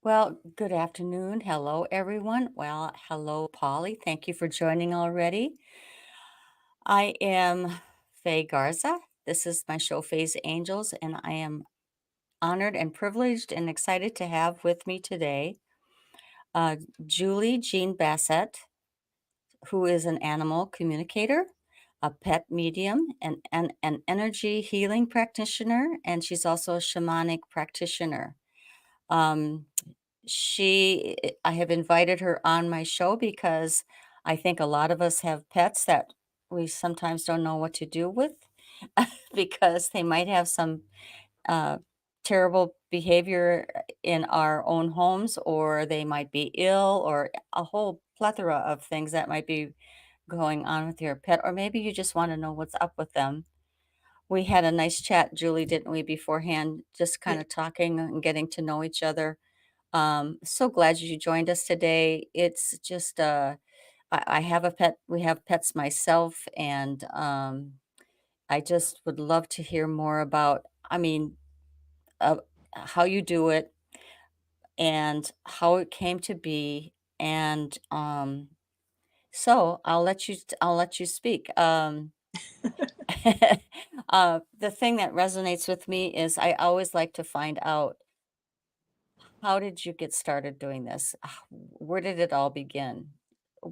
Well, good afternoon. Hello, everyone. Well, hello, Polly. Thank you for joining already. I am Faye Garza. This is my show, Faye's Angels, and I am honored and privileged and excited to have with me today uh, Julie Jeanne Bassett, who is an animal communicator, a pet medium, and an energy healing practitioner, and she's also a shamanic practitioner. Um, I have invited her on my show because I think a lot of us have pets that we sometimes don't know what to do with because they might have some uh, terrible behavior in our own homes, or they might be ill, or a whole plethora of things that might be going on with your pet, or maybe you just want to know what's up with them. We had a nice chat, Julie, didn't we, beforehand, just kind Yeah. of talking and getting to know each other. So glad you joined us today. It's just, I have a pet. We have pets myself, and I just would love to hear more about, uh, how you do it and how it came to be. And so I'll let you speak. The thing that resonates with me is I always like to find out, how did you get started doing this? Where did it all begin?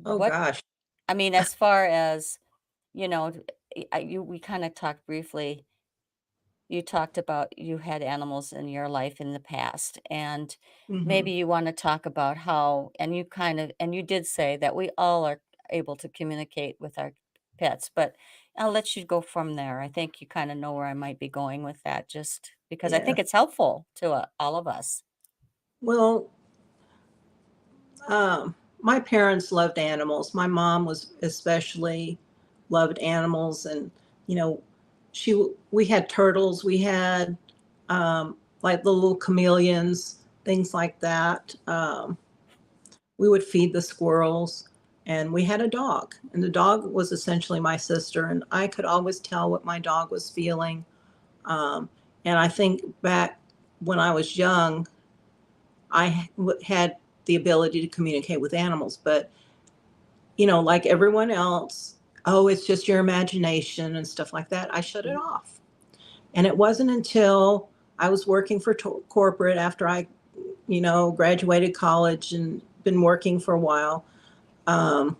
Oh What gosh. I mean, as far as, you know, we kinda talked briefly. You talked about you had animals in your life in the past, and maybe Mhm. you wanna talk about how, and you did say that we all are able to communicate with our pets, but I'll let you go from there. I think you kinda know where I might be going with that, just because I think Yes. it's helpful to, all of us. Well, my parents loved animals. My mom was especially loved animals, and you know, we had turtles. We had like the little chameleons, things like that. We would feed the squirrels, and we had a dog. And the dog was essentially my sister, and I could always tell what my dog was feeling. Um, and I think back when I was young, had the ability to communicate with animals, but like everyone else, oh, it's just your imagination and stuff like that. I shut it Mhm, off. And it wasn't until I was working for corporate after I, graduated college and been working for a while. Um,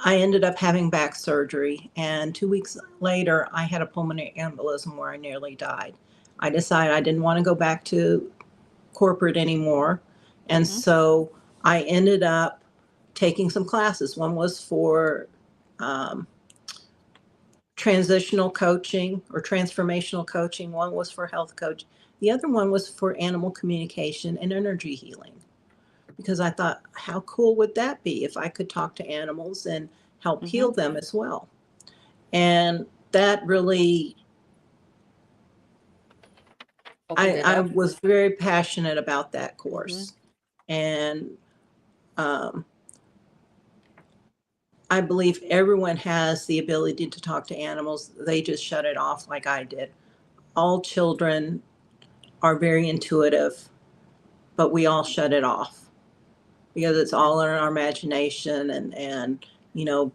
I ended up having back surgery, and 2 weeks later, I had a pulmonary embolism where I nearly died. I decided I didn't want to go back to corporate anymore. And mhm, so I ended up taking some classes. One was for um, transitional coaching or transformational coaching, one was for health coach. The other one was for animal communication and energy healing. Because I thought, how cool would that be if I could talk to animals and help mhm. heal them as well? And that really, Opened I, it I up. was very passionate about that Mhm. course. And um, I believe everyone has the ability to talk to animals. They just shut it off like I did. All children are very intuitive, but we all shut it off because it's Yeah, all in our imagination and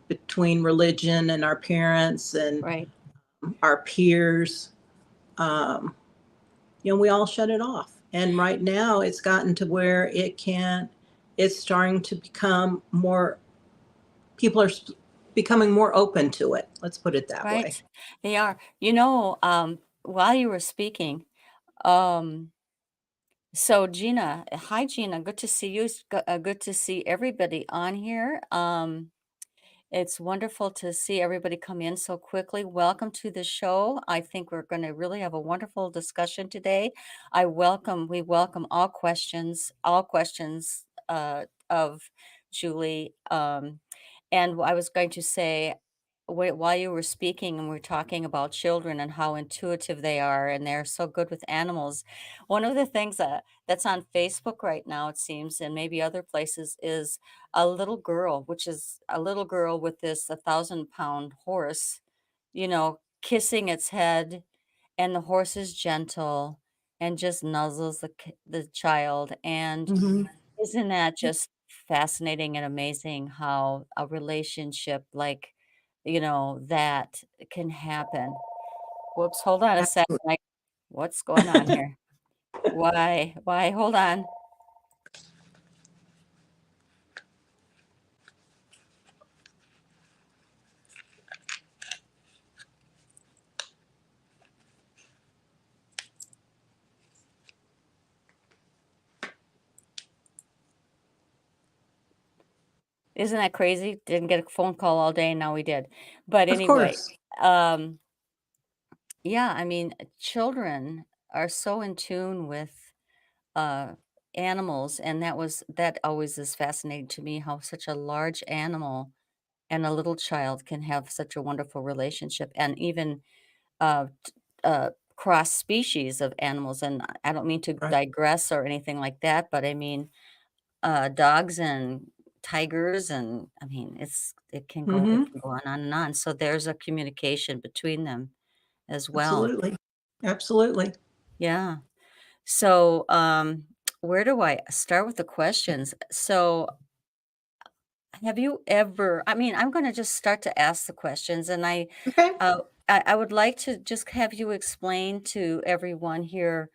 between religion and our parents and right. our peers, um, we all shut it off. And right now it's gotten to where it's starting to become more, people are becoming more open to it. Let's put it that way. Right. They are. While you were speaking, um, so Gina, hi Gina, good to see you. Good to see everybody on here. It's wonderful to see everybody come in so quickly. Welcome to the show. I think we're going to really have a wonderful discussion today. We welcome all questions of Julie. And I was going to say, while you were speaking and we are talking about children and how intuitive they are, and they're so good with animals. One of the things that's on Facebook right now, it seems, and maybe other places, is a little girl, which is a little girl with this 1,000-pound horse, kissing its head, and the horse is gentle, and just nuzzles the child. And Hmm. isn't that just fascinating and amazing how a relationship like, that can happen? Whoops, hold on a second. What's going on here? Why? Hold on. Isn't that crazy? Didn't get a phone call all day, and now we did. But Of anyway, course. um, yeah, I mean, children are so in tune with uh, animals, and that always is fascinating to me how such a large animal and a little child can have such a wonderful relationship, and even cross species of animals. And I don't mean to Right. digress or anything like that, but I mean dogs and tigers, and I mean, it Hmm. can go on and on. So there's a communication between them as well. Absolutely. Absolutely. Yeah. So, where do I start with the questions? So, have you ever I mean, I'm gonna just start to ask the questions, and Okay. I would like to just have you explain to everyone here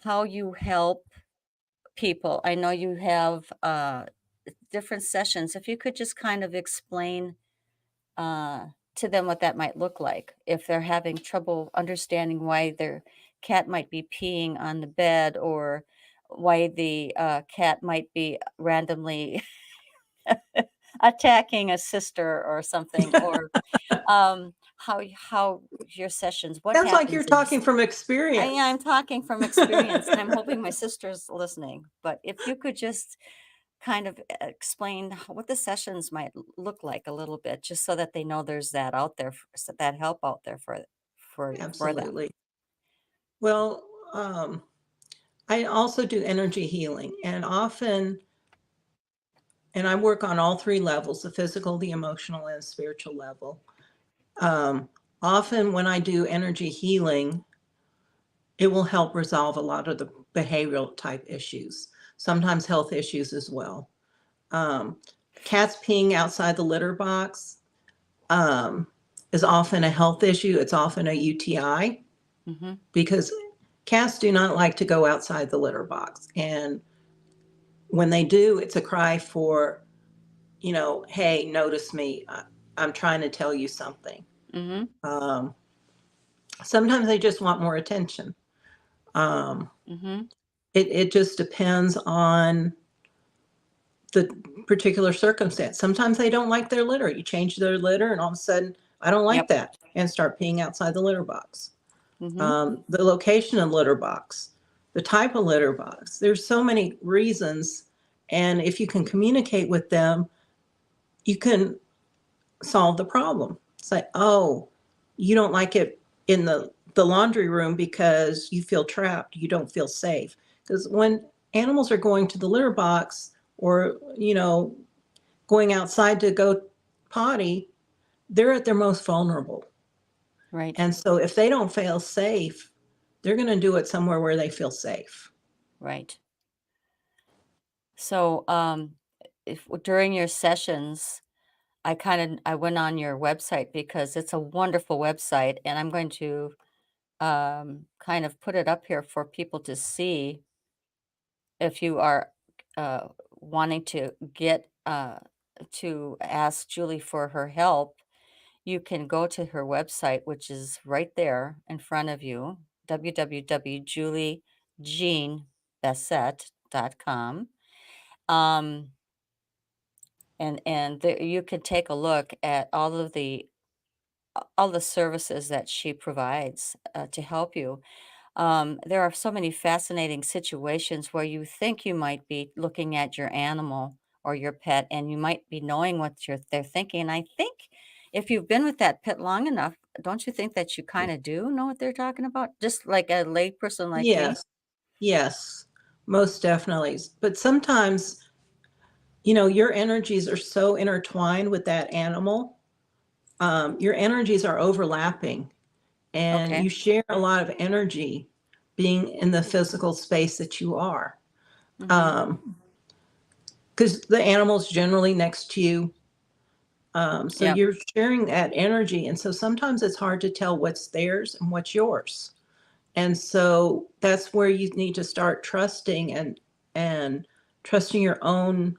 how you help people. I know you have, different sessions. If you could just kind of explain, uh, to them what that might look like, if they're having trouble understanding why their cat might be peeing on the bed, or why the, cat might be randomly attacking a sister or something, or, how your sessions what Sounds like you're happens in your talking from yeah, experience. I'm talking from experience, and I'm hoping my sister's listening. But if you could just kind of explain what the sessions might look like a little bit, just so that they know there's that out there, so that help out there for them. Absolutely. Well, I also do energy healing, and often, and I work on all three levels, the physical, the emotional, and spiritual level. Um, Often when I do energy healing, it will help resolve a lot of the behavioral type issues, sometimes health issues as well. Um, Cats peeing outside the litter box um, is often a health issue. It's often a UTI Mhm. because cats do not like to go outside the litter box. And when they do, it's a cry for, hey, notice me. I'm trying to tell you something. Mhm. Um, Sometimes they just want more attention. Um, Mhm. it just depends on the particular circumstance. Sometimes they don't like their litter. You change their litter, and all of a sudden, I don't like Yep. that, and start peeing outside the litter box. Mhm. The location of litter box, the type of litter box. There's so many reasons, and if you can communicate with them, you can solve the problem. Say, oh, you don't like it in the laundry room because you feel trapped, you don't feel safe. Because when animals are going to the litter box, or going outside to go potty, they're at their most vulnerable. Right. And so if they don't feel safe, they're going to do it somewhere where they feel safe. Right. So, if during your sessions, I went on your website because it's a wonderful website, and I'm going to kind of put it up here for people to see if you are wanting to get to ask Julie for her help. You can go to her website, which is right there in front of you, www.juliejeannebassett.com. Um, and there, you can take a look at all the services that she provides to help you. There are so many fascinating situations where you think you might be looking at your animal or your pet, and you might be knowing what they're thinking. And I think if you've been with that pet long enough, don't you think that you kind of do know what they're talking about? Just like a layperson like me. Yes, yes, most definitely. But sometimes, your energies are so intertwined with that animal. Your energies are overlapping, and Okay. you share a lot of energy being in the physical space that you are. Mm-hmm. Because the animal's generally next to you. So Yep. you're sharing that energy. And so sometimes it's hard to tell what's theirs and what's yours. And so that's where you need to start trusting and trusting your own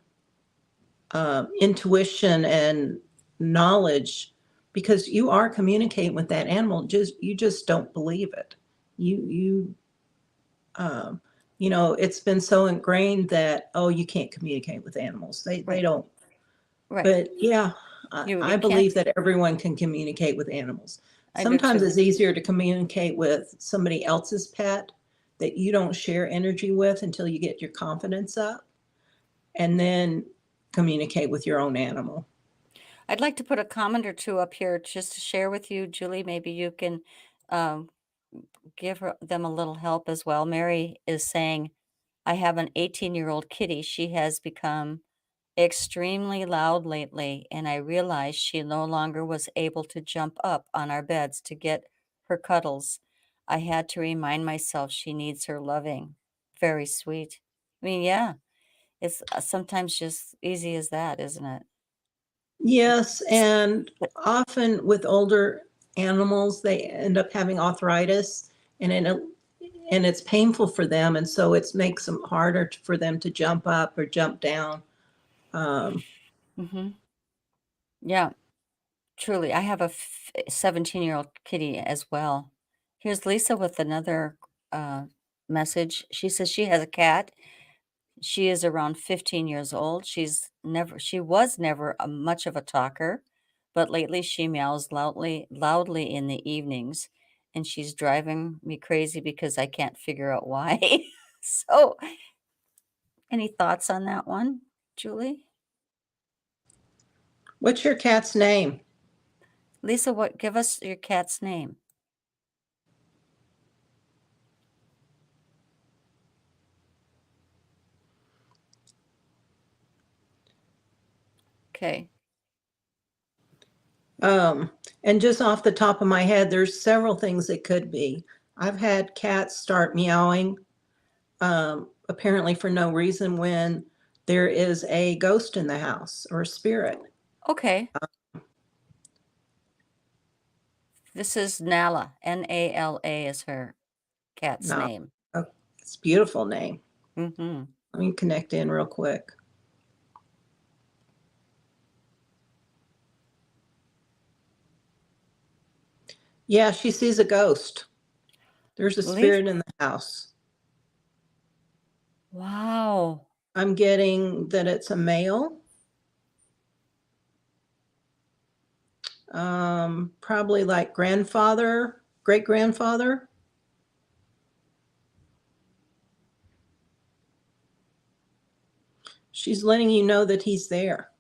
intuition and knowledge, because you are communicating with that animal. You just don't believe it. You um, you know, it's been so ingrained that, oh, you can't communicate with animals. They Right. don't. Right. But yeah, I You can't. believe that everyone can communicate with animals. I do Sometimes too. it's easier to communicate with somebody else's pet that you don't share energy with until you get your confidence up, and then communicate with your own animal. I'd like to put a comment or two up here just to share with you, Julie. Maybe you can um, give them a little help as well. Mary is saying, I have an 18-year-old kitty. She has become extremely loud lately, and I realized she no longer was able to jump up on our beds to get her cuddles. I had to remind myself she needs her loving. Very sweet. I mean, yeah, it's sometimes just easy as that, isn't it? Yes, S- and often with older animals, they end up having arthritis, and and it's painful for them, and so it makes them harder for them to jump up or jump down. Um, Mhm. Yeah, truly. I have a 17-year-old kitty as well. Here's Lisa with another uh, message. She says she has a cat. She is around 15 years old. She was never much of a talker, but lately she meows loudly in the evenings, and she's driving me crazy because I can't figure out why. So, any thoughts on that one, Julie? what's your cat's name? Lisa, what give us your cat's name? Okay. Um, and just off the top of my head, there's several things it could be. I've had cats start meowing, apparently for no reason, when there is a ghost in the house or a spirit. Okay. This is Nala. Nala is her cat's No, name. oh, it's a beautiful name. Mm-hmm. Let me connect in real quick. Yeah, she sees a ghost. There's a Leave. spirit in the house. Wow. I'm getting that it's a male, probably like grandfather, great grandfather. She's letting you know that he's there.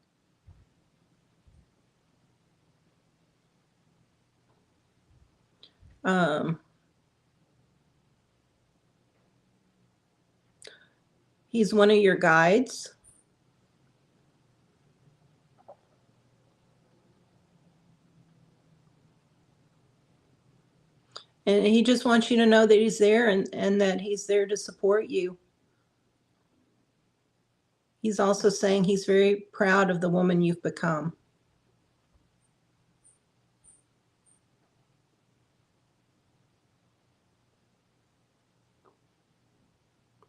Um, he's one of your guides. And he just wants you to know that he's there, and that he's there to support you. He's also saying he's very proud of the woman you've become.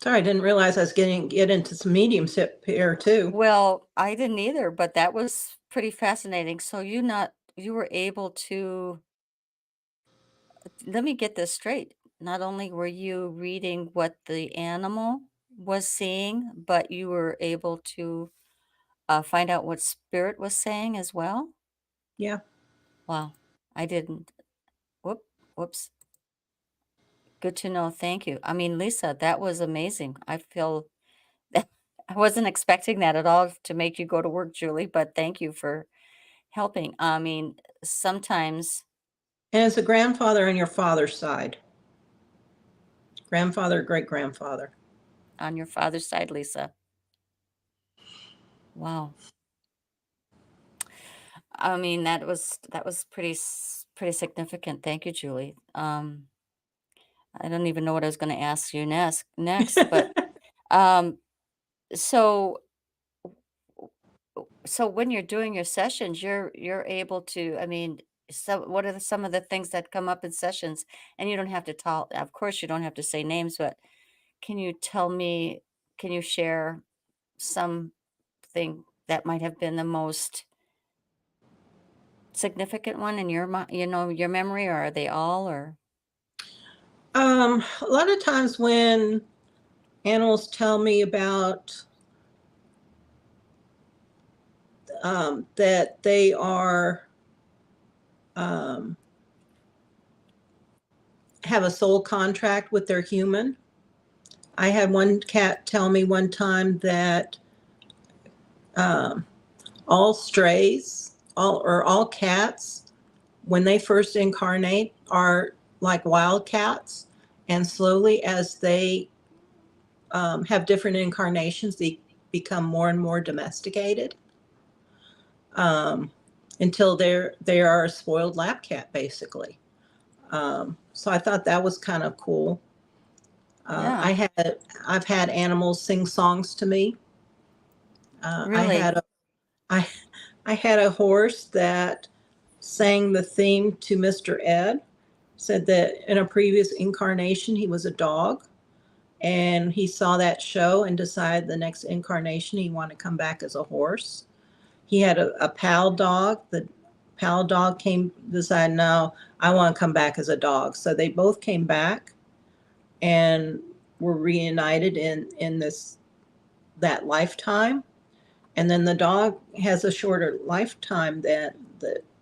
Sorry, I didn't realize I was get into some mediumship here too. Well, I didn't either, but that was pretty fascinating. So you were able to, let me get this straight. Not only were you reading what the animal was seeing, but you were able to find out what spirit was saying as well? Yeah. Wow. I didn't. Whoop, whoops. Good to know. Thank you. I mean, Lisa, that was amazing. I feel I wasn't expecting that at all to make you go to work, Julie, but thank you for helping. I mean, sometimes And it's a grandfather on your father's side. Grandfather, great grandfather. on your father's side, Lisa. Wow. I mean, that was pretty significant. Thank you, Julie. I don't even know what I was gonna ask you next, but, um, so so when you're doing your sessions, you're able to, I mean, so what are some of the things that come up in sessions? And you don't have to tell, of course, you don't have to say names, but can you tell me, can you share something that might have been the most significant one in your your memory, or are they all, or A lot of times when animals tell me about that they are um, have a soul contract with their human. I had one cat tell me one time that um, all strays, all cats, when they first incarnate, are like wild cats, and slowly as they have different incarnations, they become more and more domesticated um, until they are a spoiled lab cat, basically. So I thought that was kind of cool. Uh, yeah, I had I've had animals sing songs to me. Uh, I really? had a I I had a horse that sang the theme to Mr. Ed. Said that in a previous incarnation he was a dog, and he saw that show and decided the next incarnation he wanted to come back as a horse. He had a pal dog. The pal dog came decided, no, I want to come back as a dog. So they both came back and were reunited in this that lifetime. And then the dog has a shorter lifetime than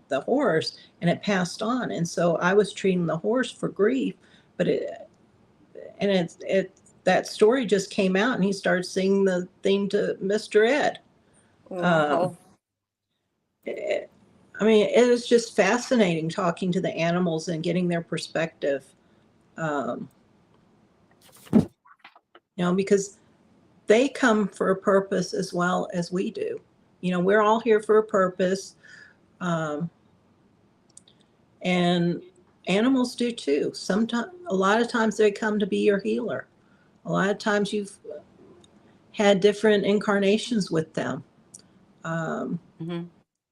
the horse, and it passed on. And so I was treating the horse for grief, but it that story just came out, and he started singing the theme to Mr. Ed. Um, Wow. it, I mean, it was just fascinating talking to the animals and getting their perspective. Um, because they come for a purpose as well as we do. We're all here for a purpose, um, and animals do too. Sometimes, a lot of times, they come to be your healer. A lot of times, you've had different incarnations with them. Um, Hmm.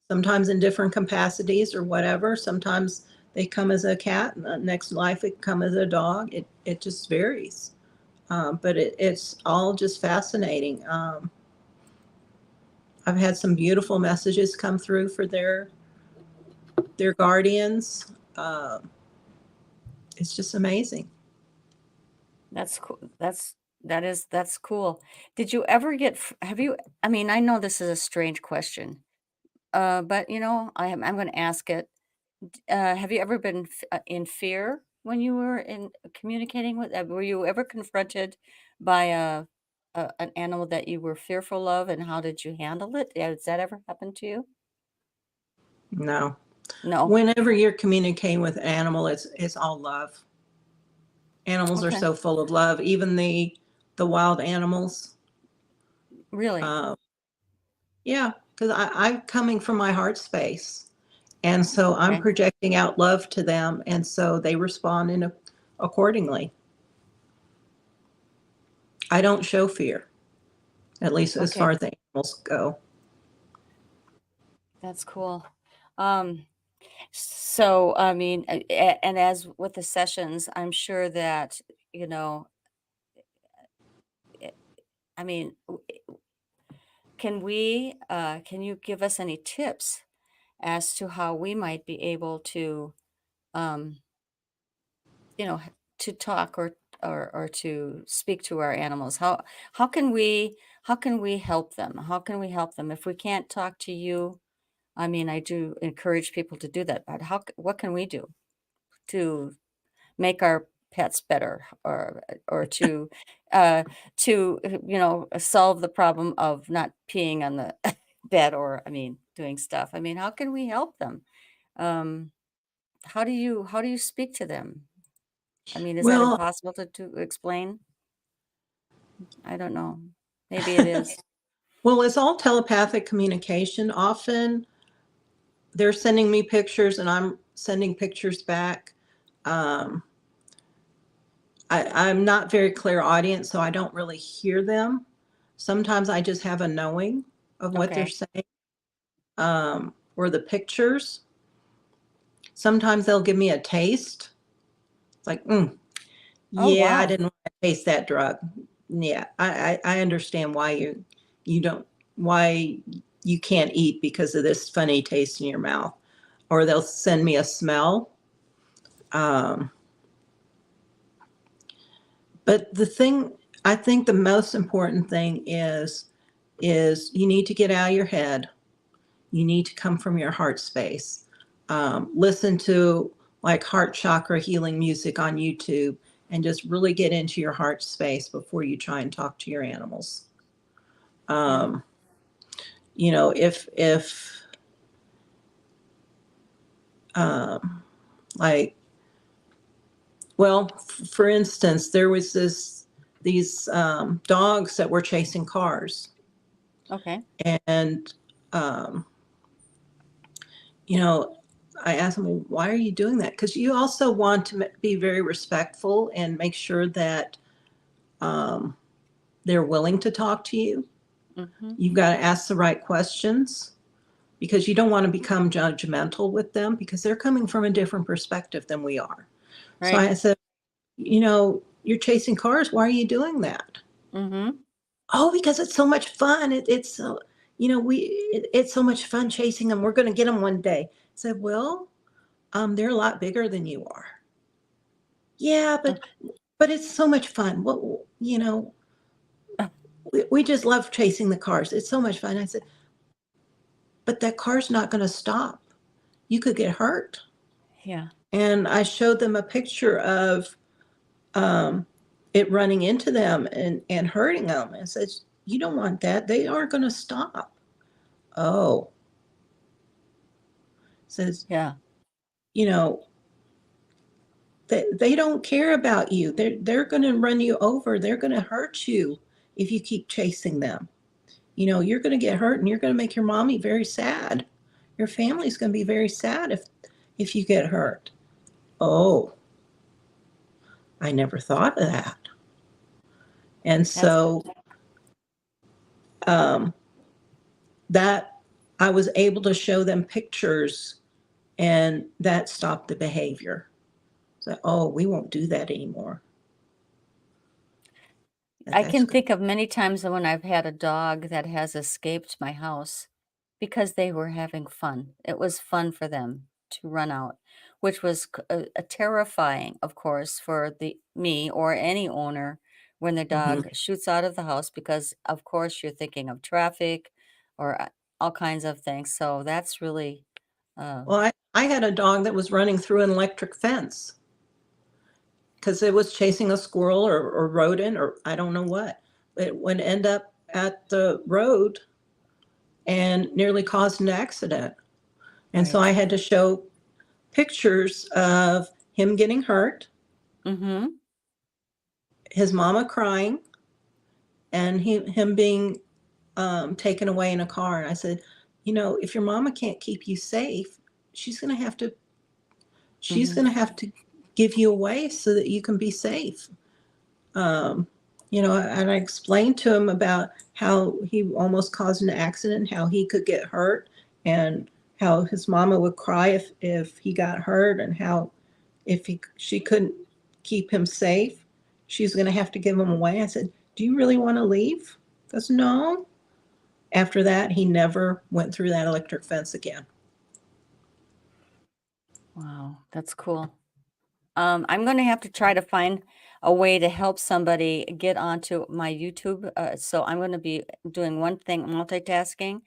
Sometimes in different capacities or whatever. Sometimes they come as a cat, and the next life it come as a dog. It just varies. But it's all just fascinating. I've had some beautiful messages come through for their guardians. It's just amazing. That's cool. That's cool. Did you ever get, have you, I mean, I know this is a strange question, but I'm going to ask it. Have you ever been in fear when you were in communicating with? Were you ever confronted by an animal that you were fearful of, and how did you handle it? Has that ever happened to you? No. No. Whenever you're communicating with an animal, it's all love. Animals are Okay. so full of love. Even the wild animals. Really? Uh, yeah, because I'm coming from my heart space. And so I'm Okay. projecting out love to them. And so they respond accordingly. I don't show fear, at least as far Okay. as the animals go. That's cool. Um, so I mean, and as with the sessions, I'm sure that you know. eh, I mean, can you give us any tips as to how we might be able to, um, to talk, or to speak to our animals? How can we how can we help them? How can we help them if we can't talk to you? I mean, I do encourage people to do that, but what can we do to make our pets better, or uh solve the problem of not peeing on the bed, or I mean doing stuff. I mean, how can we help them? um how do you speak to them? I mean, is that Well, impossible to explain? I don't know, maybe it is. well, it's all telepathic communication. Often they're sending me pictures and I'm sending pictures back. Um, I'm not very clairaudient, so I don't really hear them. Sometimes I just have a knowing of what they're Okay. saying, or the pictures. Sometimes they'll give me a taste. It's like, Oh, yeah, I wow. didn't want to taste that drug. Yeah, I understand why you don't why you can't eat because of this funny taste in your mouth. Or they'll send me a smell. Um, but I think the most important thing is you need to get out of your head. You need to come from your heart space. Listen to like heart chakra healing music on YouTube and just really get into your heart space before you try and talk to your animals. Yeah. Um, you know, if um, like, well, for instance, there was these dogs that were chasing cars, Okay. and um, you know, I asked them, well, why are you doing that? Because you also want to be very respectful and make sure that um, they're willing to talk to you. Mm-hmm. You've got to ask the right questions because you don't want to become judgmental with them because they're coming from a different perspective than we are. So Right. I said, you're chasing cars. Why are you doing that? Mm-hmm. Oh, because it's so much fun. It's so, it's so much fun chasing them. We're going to get them one day. I said, well, they're a lot bigger than you are. Yeah, but it's so much fun. What we just love chasing the cars. It's so much fun. I said, but that car's not going to stop. You could get hurt. Yeah. And I showed them a picture of um, it running into them and hurting them. And said, you don't want that. They aren't going to stop. Oh, says, Yeah. you know, they don't care about you. They're going to run you over. They're going to hurt you if you keep chasing them. You're going to get hurt and you're going to make your mommy very sad. Your family's going to be very sad if you get hurt. Oh, I never thought of that. And That's so um, that I was able to show them pictures and that stopped the behavior. So, oh, we won't do that anymore. I That's can good. think of many times when I've had a dog that has escaped my house because they were having fun. It was fun for them to run out, which was a terrifying, of course, for the me or any owner when the Hmm. dog shoots out of the house because, of course, you're thinking of traffic or all kinds of things. So that's really, uh, Well, I had a dog that was running through an electric fence because it was chasing a squirrel or rodent or I don't know what. It would end up at the road and nearly caused an accident. And so right. I had to show pictures of him getting hurt, Mm-hmm. his mama crying, and him being taken away in a car. And I said, if your mama can't keep you safe, she's going to have to she's Mm-hmm. going to have to give you away so that you can be safe. Um, and I explained to him about how he almost caused an accident, how he could get hurt, and how his mama would cry if he got hurt, and how if she couldn't keep him safe, she's going to have to give him away. I said, "Do you really want to leave?" He goes, "No." After that, he never went through that electric fence again. Wow, that's cool. I'm going to have to try to find a way to help somebody get onto my YouTube. So I'm going to be doing one thing, multitasking.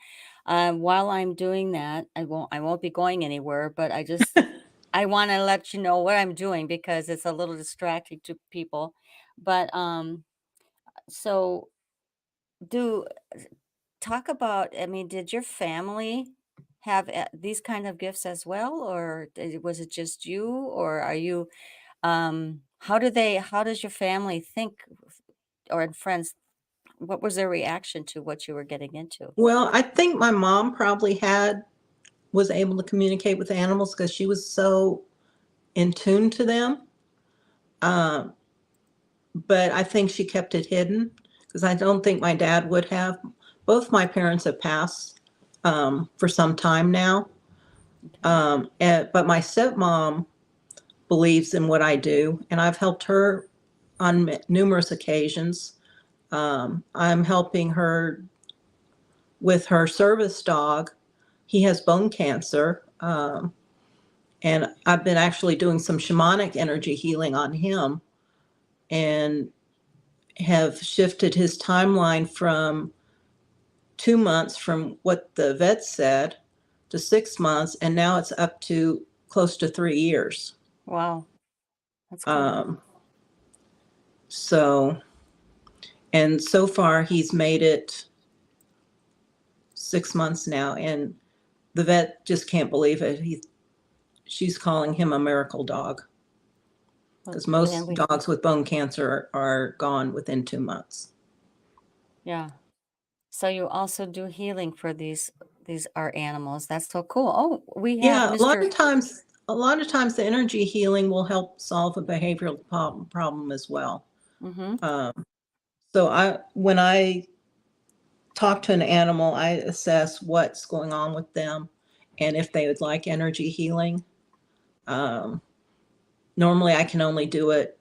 While I'm doing that, I won't be going anywhere, but I want to let you know what I'm doing because it's a little distracting to people. But so do talk about, I mean, did your family have these kind of gifts as well, or was it just you, or are you how does your family think or friends, what was their reaction to what you were getting into? Well, I think my mom probably was able to communicate with animals because she was so in tune to them. Um, but I think she kept it hidden because I don't think my dad would have. Both my parents have passed for some time now. But my stepmom believes in what I do, and I've helped her on numerous occasions. I'm helping her with her service dog. He has bone cancer, and I've been actually doing some shamanic energy healing on him and have shifted his timeline from 2 months from what the vet said to 6 months, and now it's up to close to 3 years. Wow, that's good. So, and so far he's made it 6 months now, and the vet just can't believe it. She's calling him a miracle dog because most dogs with bone cancer are gone within 2 months. Yeah. So you also do healing for these our animals. That's so cool. Oh, we have Yeah, Mr. a lot of times the energy healing will help solve a behavioral problem as well. Mm-hmm. So when I talk to an animal, I assess what's going on with them and if they would like energy healing. Normally I can only do it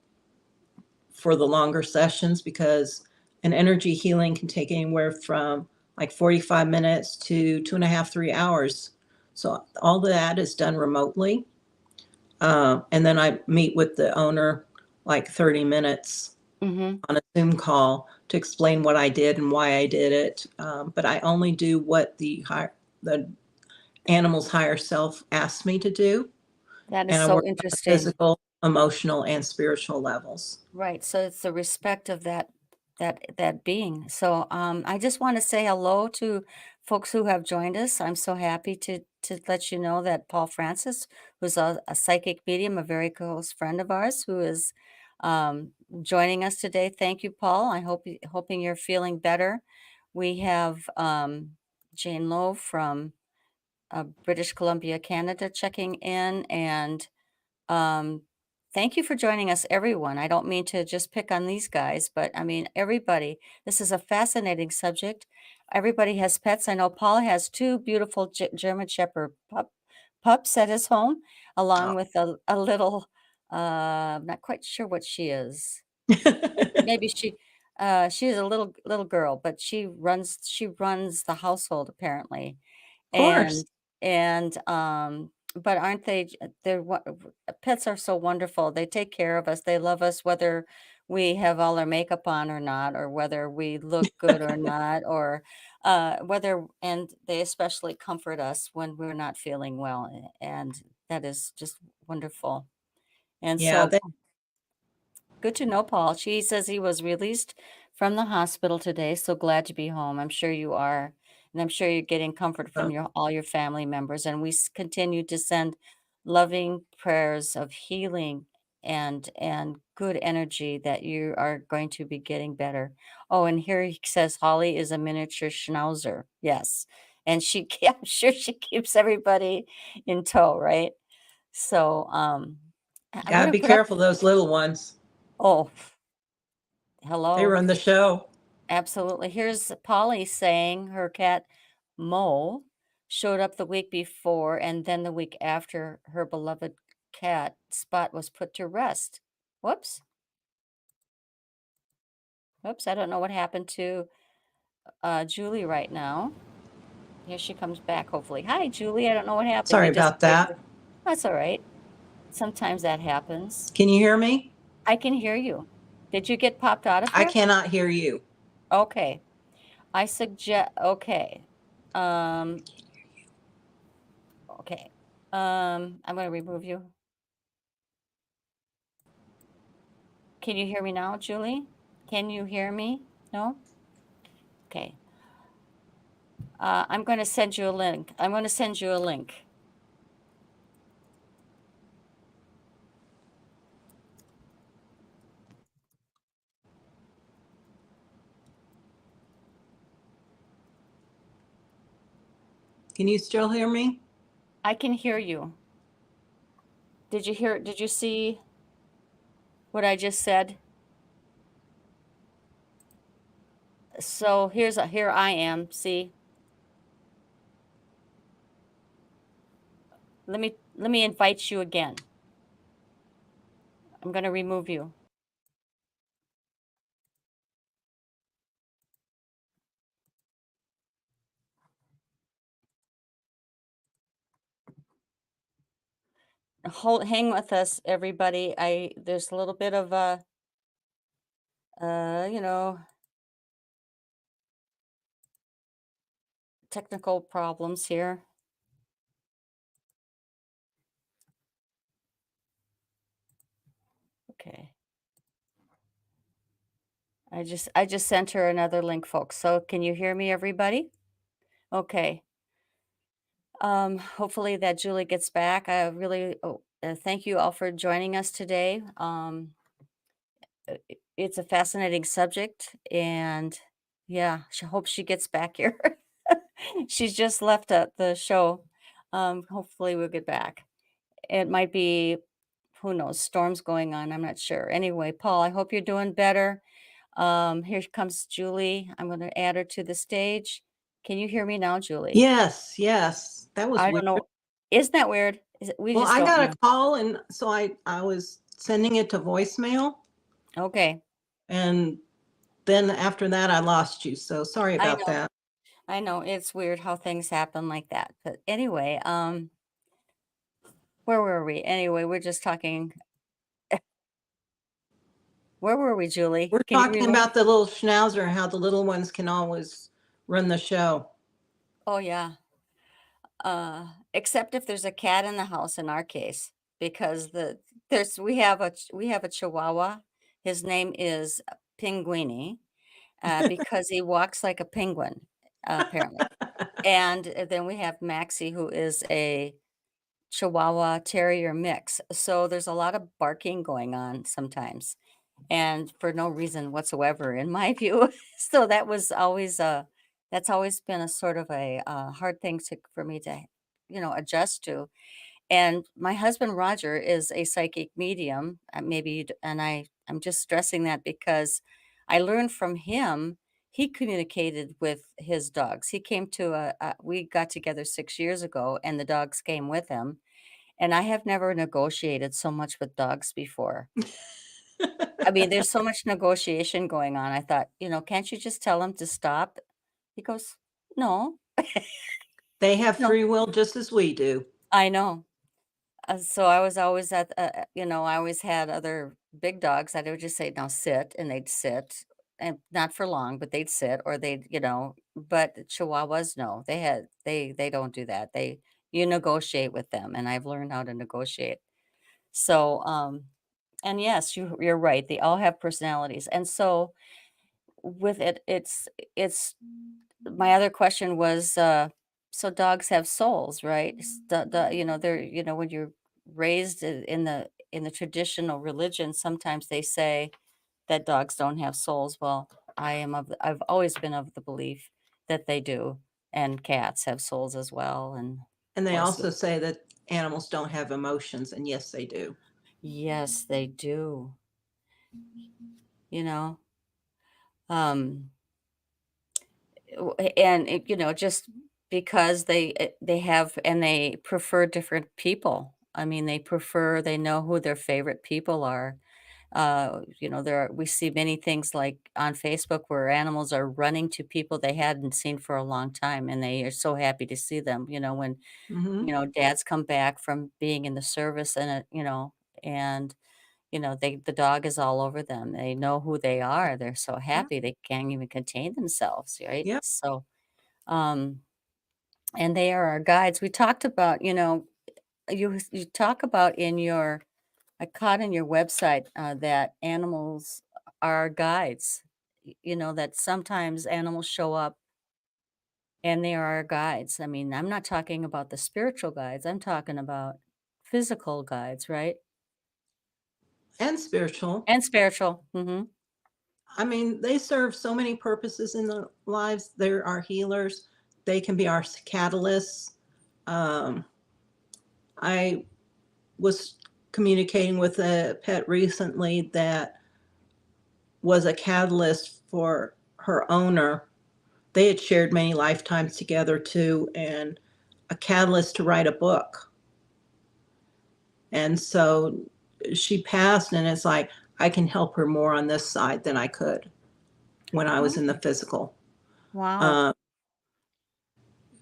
for the longer sessions because an energy healing can take anywhere from like 45 minutes to 2.5, 3 hours. So all that is done remotely. And then I meet with the owner like 30 minutes Mm-hmm. on a Zoom call to explain what I did and why I did it. But I only do what the animal's higher self asked me to do. That is And I so work on the interesting. physical, emotional, and spiritual levels. Right. So it's the respect of that being. So I just want to say hello to folks who have joined us. I'm so happy to let you know that Paul Francis, who's a psychic medium, a very close friend of ours, who is um, joining us today. Thank you, Paul. I hoping you're feeling better. We have Jane Lowe from British Columbia, Canada, checking in, and um, thank you for joining us, everyone. I don't mean to just pick on these guys, but I mean, everybody. This is a fascinating subject. Everybody has pets. I know Paul has two beautiful German Shepherd pups at his home, along with a little, I'm not quite sure what she is. Maybe she is a little girl, but she runs the household apparently. Of course. And but aren't they pets are so wonderful. They take care of us. They love us whether we have all our makeup on or not, or whether we look good or not, or whether and they especially comfort us when we're not feeling well. And that is just wonderful. And Yeah, so good to know, Paul. She says he was released from the hospital today. So glad to be home. I'm sure you are. And I'm sure you're getting comfort from all your family members. And we continue to send loving prayers of healing and good energy that you are going to be getting better. Oh, and here he says Holly is a miniature schnauzer. Yes. And I'm sure she keeps everybody in tow, right? So I'm gotta gonna be put up careful, those little ones. oh, They hello. run the show. Absolutely. Here's Polly saying her cat Mo showed up the week before and then the week after her beloved cat Spot was put to rest. Whoops. Whoops. I don't know what happened to Julie right now. Here she comes back, hopefully. Hi, Julie. I don't know what happened. Sorry You about disappeared. that. That's all right. Sometimes that happens. Can you hear me? I can hear you. Did you get popped out of I here? cannot hear you. Okay. I suggest, okay. Um, Okay. I'm going to remove you. Can you hear me now, Julie? Can you hear me? No? Okay. I'm going to send you a link. I'm going to send you a link. Can you still hear me? I can hear you. Did you see what I just said? So here I am. See, let me invite you again. I'm going to remove you. Hang with us, everybody. There's a little bit of you know, technical problems here. Okay. I just sent her another link, folks. So can you hear me, everybody? Okay. Hopefully that Julie gets back. I really thank you all for joining us today. It's a fascinating subject, and yeah, hope she gets back here. She's just left the show. Hopefully we'll get back. It might be, who knows, storms going on. I'm not sure. Anyway, Paul, I hope you're doing better. Here comes Julie. I'm going to add her to the stage. Can you hear me now, Julie? Yes, yes. That was I weird. don't know. Isn't that weird? We Well, just I don't got know. a call, and so I was sending it to voicemail, Okay. and then after that I lost you. So sorry I about know. that. I know. It's weird how things happen like that. But anyway, where were we? Anyway, we're just talking. Where were we, Julie? We're Can you talking remember? about the little schnauzer, how the little ones can always run the show. Oh, yeah. Except if there's a cat in the house in our case, because we have a Chihuahua. His name is Pinguini, because he walks like a penguin, apparently. And then we have Maxie, who is a Chihuahua Terrier mix. So there's a lot of barking going on sometimes, and for no reason whatsoever, in my view. So that's always been a sort of a hard thing for me to, adjust to. And my husband Roger is a psychic medium. Maybe, and I'm just stressing that because I learned from him. He communicated with his dogs. He came to we got together 6 years ago, and the dogs came with him. And I have never negotiated so much with dogs before. I mean, there's so much negotiation going on. I thought, can't you just tell him to stop? He goes, no, They have no, free will just as we do. I know. So I was always I always had other big dogs that I would just say, now sit, and they'd sit, and not for long, but they'd sit, or but Chihuahuas, no, they don't do that. You negotiate with them, and I've learned how to negotiate. So, and yes, you're right. They all have personalities. And so with it's my other question was, so dogs have souls, right? They're, when you're raised in the traditional religion, sometimes they say that dogs don't have souls. Well, I've always been of the belief that they do, and cats have souls as well, and And they also horses. say that animals don't have emotions, and yes, they do. Yes, they do. You know, um, just because they have and they prefer different people. I mean, they know who their favorite people are. We see many things like on Facebook where animals are running to people they hadn't seen for a long time, and they are so happy to see them. When Hmm. dads come back from being in the service, and the dog is all over them. They know who they are. They're so Yeah. happy they can't even contain themselves, right? Yeah. So, um, and they are our guides. We talked about, you talk about I caught in your website that animals are our guides. That sometimes animals show up and they are our guides. I mean, I'm not talking about the spiritual guides. I'm talking about physical guides, right? And spiritual. And spiritual. Hmm. I mean, they serve so many purposes in the lives. They're our healers. They can be our catalysts. Um, I was communicating with a pet recently that was a catalyst for her owner, they had shared many lifetimes together too, and a catalyst to write a book. And so she passed, and it's like I can help her more on this side than I could when I was in the physical. Wow.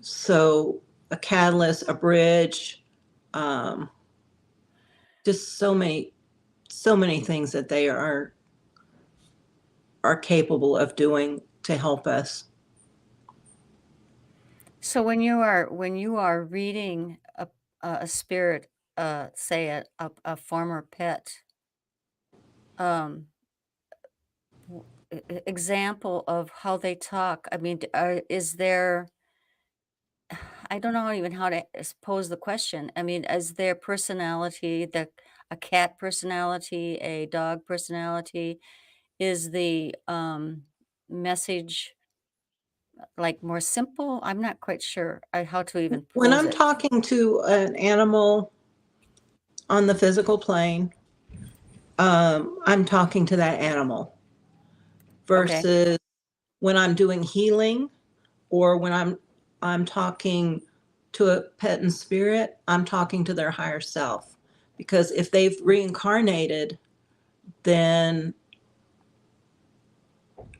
So a catalyst, a bridge, just so many things that they are capable of doing to help us. So when you are reading a spirit, say a former pet, um, example of how they talk. I mean, is there? I don't know even how to pose the question. I mean, is their personality a cat personality, a dog personality? Is the message like more simple? I'm not quite sure how to even When pose I'm it. talking to an animal on the physical plane, I'm talking to that animal Okay. versus when I'm doing healing or when I'm talking to a pet in spirit, I'm talking to their higher self. Because if they've reincarnated, then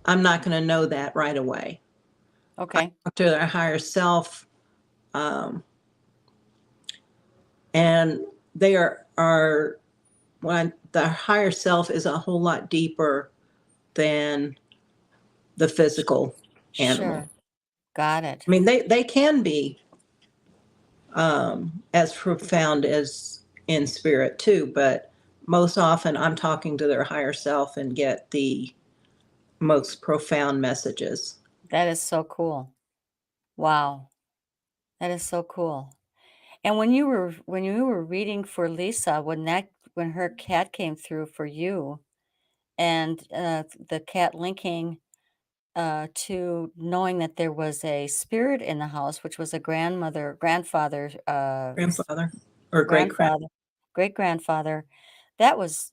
I'm not going to know that right away. Okay. Talk to their higher self, and they are when the higher self is a whole lot deeper than the physical animal. Sure. Got it. I mean, they can be as profound as in spirit too, but most often I'm talking to their higher self and get the most profound messages. That is so cool. Wow. That is so cool. And when you were reading for Lisa, when her cat came through for you, and the cat linking to knowing that there was a spirit in the house, which was a grandfather, Grandfather or great grand. grandfather, great grandfather, that was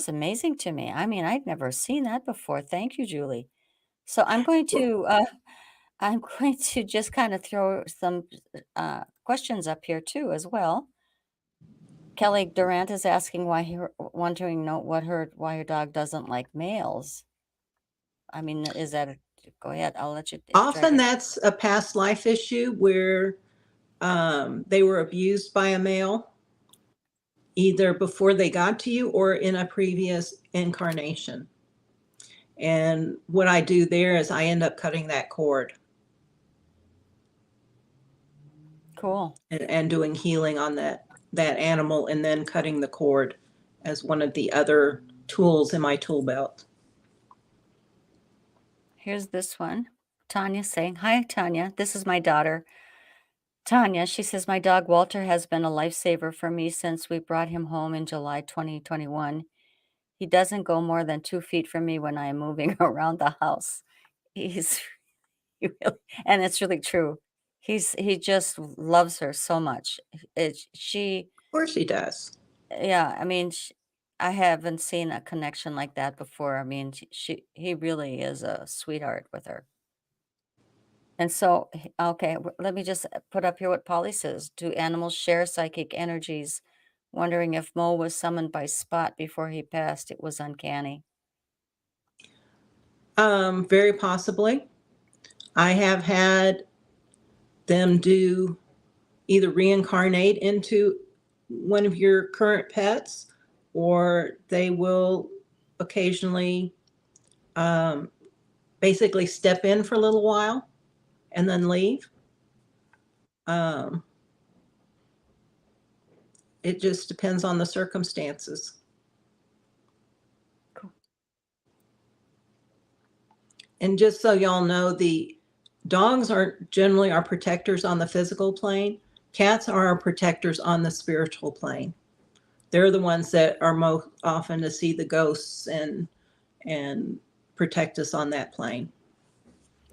amazing to me. I mean, I'd never seen that before. Thank you, Julie. So I'm going to just kind of throw some questions up here too as well. Kelly Durant is asking wondering why her dog doesn't like males. I mean, go ahead. I'll let you drag Often it. that's a past life issue where they were abused by a male, either before they got to you or in a previous incarnation. And what I do there is I end up cutting that cord Cool. and doing healing on that animal, and then cutting the cord as one of the other tools in my tool belt. Here's this one. Tanya saying, "Hi, Tanya. This is my daughter, Tanya." She says, "My dog Walter has been a lifesaver for me since we brought him home in July 2021. He doesn't go more than 2 feet from me when I am moving around the house. He's he really, and it's really true. He just loves her so much. She, Of course he does. yeah. I mean, I haven't seen a connection like that before. I mean, he really is a sweetheart with her." And so, okay, let me just put up here what Polly says. Do animals share psychic energies? Wondering if Mo was summoned by Spot before he passed. It was uncanny. Very possibly. I have had them do either reincarnate into one of your current pets, or they will occasionally basically step in for a little while and then leave. Um, it just depends on the circumstances. Cool. And just so y'all know, the dogs are generally our protectors on the physical plane. Cats are our protectors on the spiritual plane. They're the ones that are most often to see the ghosts and protect us on that plane.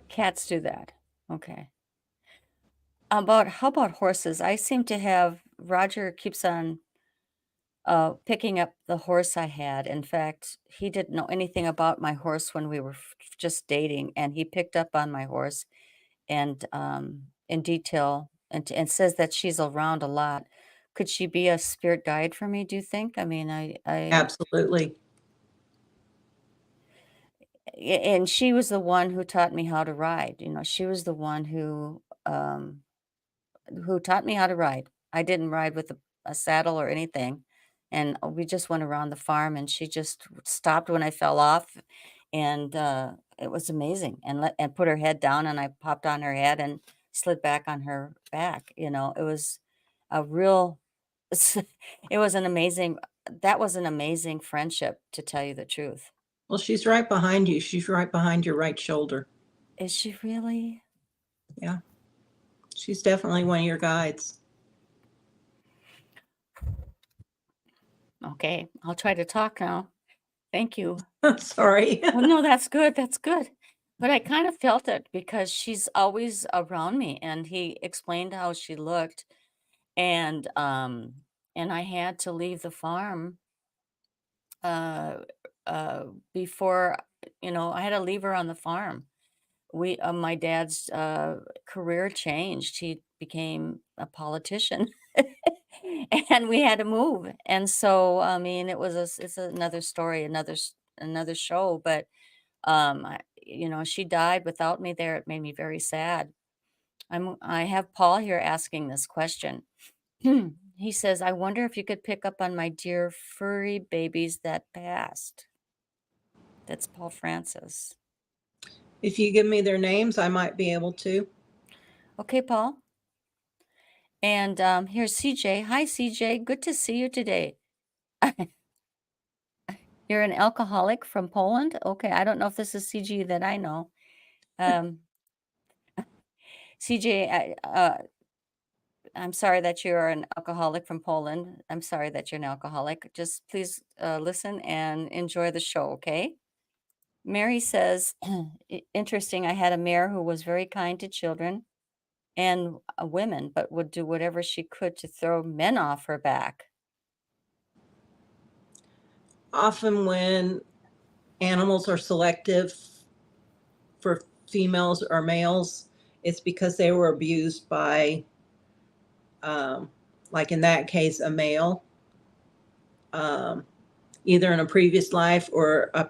Cats do that. Okay. How about horses? I seem to have Roger keeps on picking up the horse I had. In fact, he didn't know anything about my horse when we were just dating, and he picked up on my horse and in detail, and says that she's around a lot. Could she be a spirit guide for me, do you think? I mean, Absolutely. and she was the one who taught me how to ride. She was the one who taught me how to ride. I didn't ride with a saddle or anything, and we just went around the farm, and she just stopped when I fell off, and, it was amazing, and put her head down, and I popped on her head and slid back on her back. It was a real it was an amazing that was an amazing friendship, to tell you the truth. Well, she's right behind you. She's right behind your right shoulder. Is she really? Yeah. She's definitely one of your guides. Okay, I'll try to talk now. Thank you. Sorry. Well, no, that's good, that's good. But I kind of felt it because she's always around me, and he explained how she looked, and, um, and I had to leave the farm, uh, before, I had to leave her on the farm. My dad's, career changed. He became a politician, and we had to move, and so, I mean, it's another story, another show, but she died without me there. It made me very sad. I have Paul here asking this question. He says, "I wonder if you could pick up on my dear furry babies that passed." That's Paul Francis. If you give me their names, I might be able to. Okay, Paul. And here's CJ. Hi, CJ. Good to see you today. You're an alcoholic from Poland? Okay, I don't know if this is CJ that I know. Um, CJ, I'm sorry that you're an alcoholic from Poland. I'm sorry that you're an alcoholic. Just please listen and enjoy the show, okay? Mary says, Interesting. I had a mayor who was very kind to children and women, but would do whatever she could to throw men off her back." Often when animals are selective for females or males, it's because they were abused by, um, like in that case, a male, um, either in a previous life or a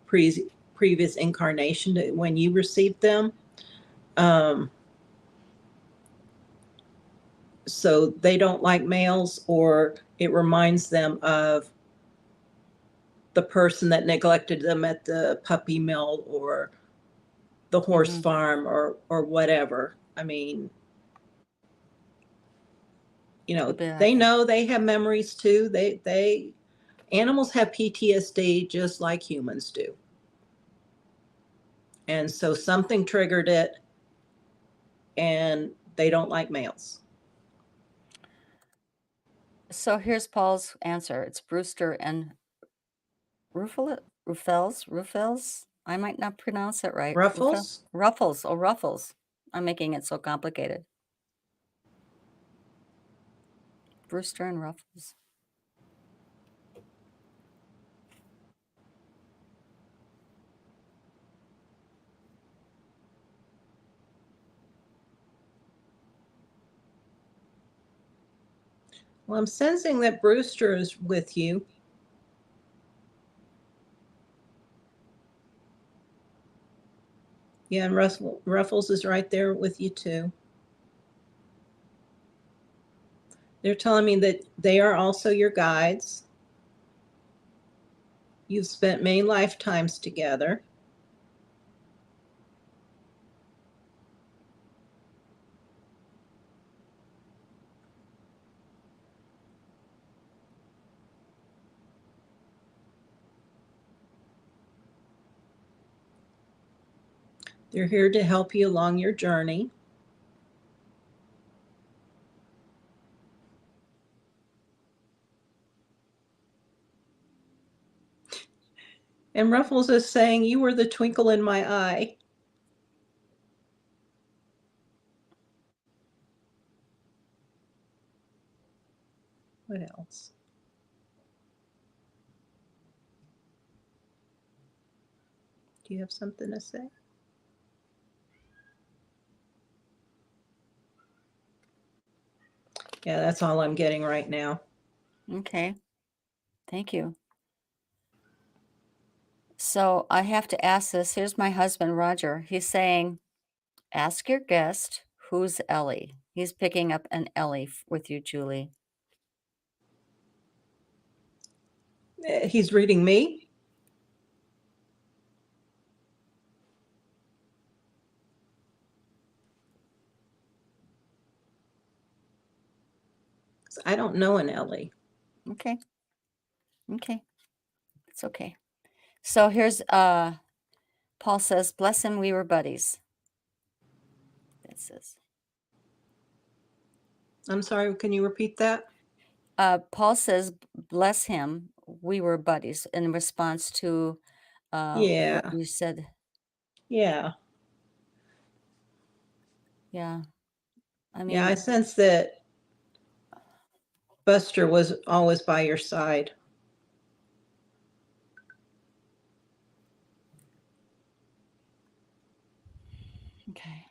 previous incarnation when you received them. Um, so they don't like males, or it reminds them of the person that neglected them at the puppy mill or the horse Hmm. farm or whatever. I mean, Could be they like that. know they have memories too. They animals have PTSD just like humans do. And so something triggered it, and they don't like males. So here's Paul's answer. It's Brewster and Ruffles. I might not pronounce it right. Ruffles? Ruffles. Oh, Ruffles. I'm making it so complicated. Brewster and Ruffles. Well, I'm sensing that Brewster is with you. Yeah, and Ruffles is right there with you too. They're telling me that they are also your guides. You've spent many lifetimes together. They're here to help you along your journey. And Ruffles is saying, "You were the twinkle in my eye." What else? Do you have something to say? Yeah, that's all I'm getting right now. Okay. Thank you. So I have to ask this. Here's my husband, Roger. He's saying, ask your guest, who's Ellie? He's picking up an Ellie with you, Julie. He's reading me? I don't know an Ellie. Okay. Okay. It's okay. So here's Paul says, bless him, we were buddies. That says. I'm sorry, can you repeat that? Paul says, bless him, we were buddies, in response to what Yeah. you said. Yeah. Yeah. I Yeah, I mean, sense that Buster was always by your side. okay.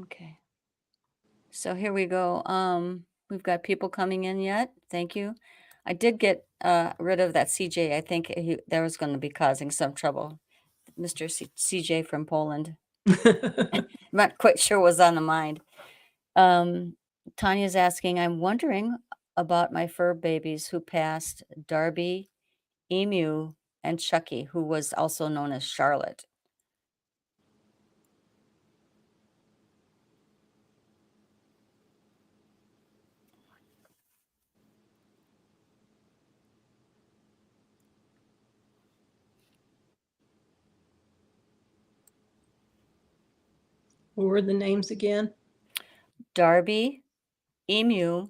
Okay. So here we go. We've got people coming in yet. Thank you. I did get rid of that CJ. I think that was going to be causing some trouble. Mr. CJ from Poland. I'm not quite sure what was on the mind. Tanya's asking, I'm wondering about my fur babies who passed, Darby, Emu, and Chucky, who was also known as Charlotte. What were the names again? Darby, Emu,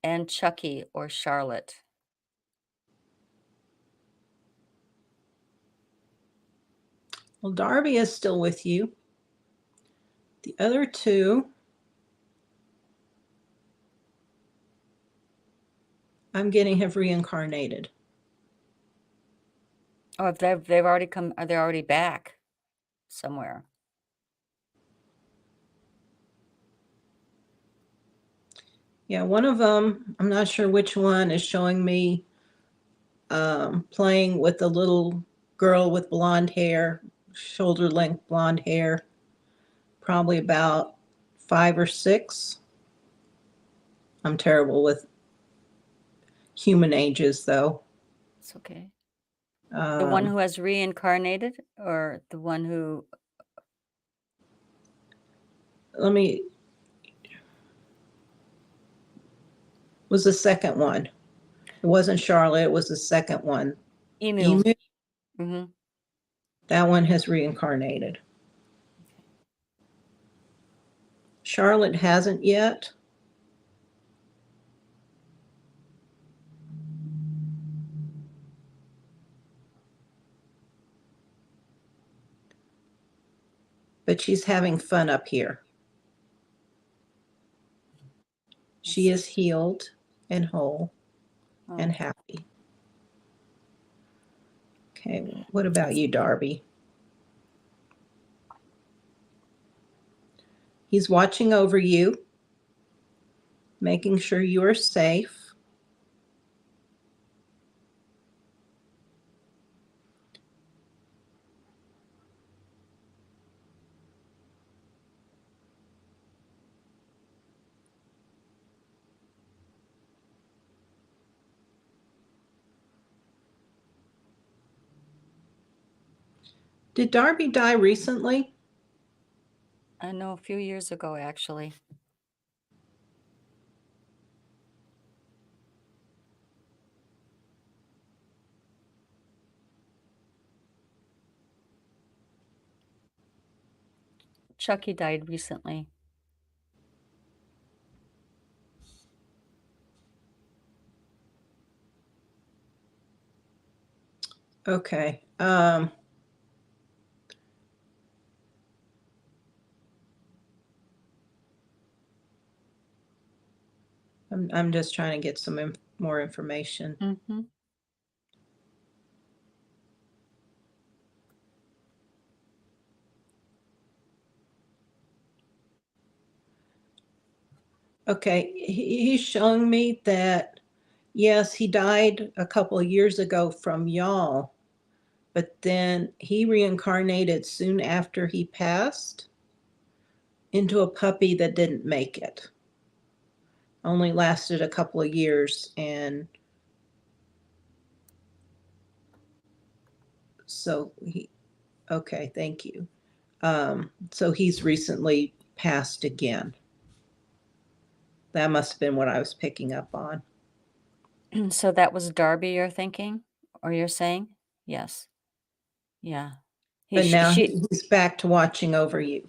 and Chucky or Charlotte. Well, Darby is still with you. The other two, I'm getting have reincarnated. Oh, if they've already come, are they already back somewhere? Yeah, one of them, I'm not sure which one, is showing me playing with a little girl with blonde hair, shoulder length blonde hair, probably about 5 or 6. I'm terrible with human ages, though. It's okay. The one Um, who has reincarnated or the one who, let me, was the second one. It wasn't Charlotte, it was the second one. Emu. Emu, Mm-hmm. that one has reincarnated. Charlotte hasn't yet. But she's having fun up here. She is healed and whole and Okay. happy. Okay, what about you, Darby? He's watching over you, making sure you are safe. Did Darby die recently? I know a few years ago, actually. Chucky died recently. Okay. I'm just trying to get some more information. Mm-hmm. Okay, he's showing me that, yes, he died a couple of years ago from y'all, but then he reincarnated soon after he passed into a puppy that didn't make it. Only lasted a couple of years, and so okay, thank you. So he's recently passed again. That must have been what I was picking up on. So that was Darby you're thinking or you're saying? Yes. Yeah. But now She he's back to watching over you.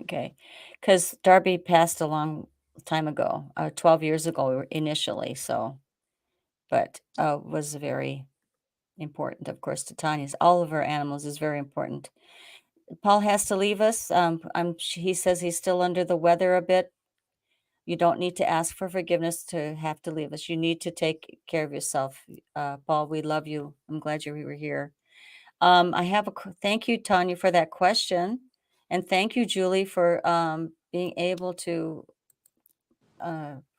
okay. Because Darby passed a long time ago, 12 years ago initially, so but was very important, of course, to Tanya's. All of our animals is very important. Paul has to leave us. He says he's still under the weather a bit. You don't need to ask for forgiveness to have to leave us. You need to take care of yourself. Paul, we love you. I'm glad you were here. I have thank you, Tanya, for that question. And thank you, Julie, for being able to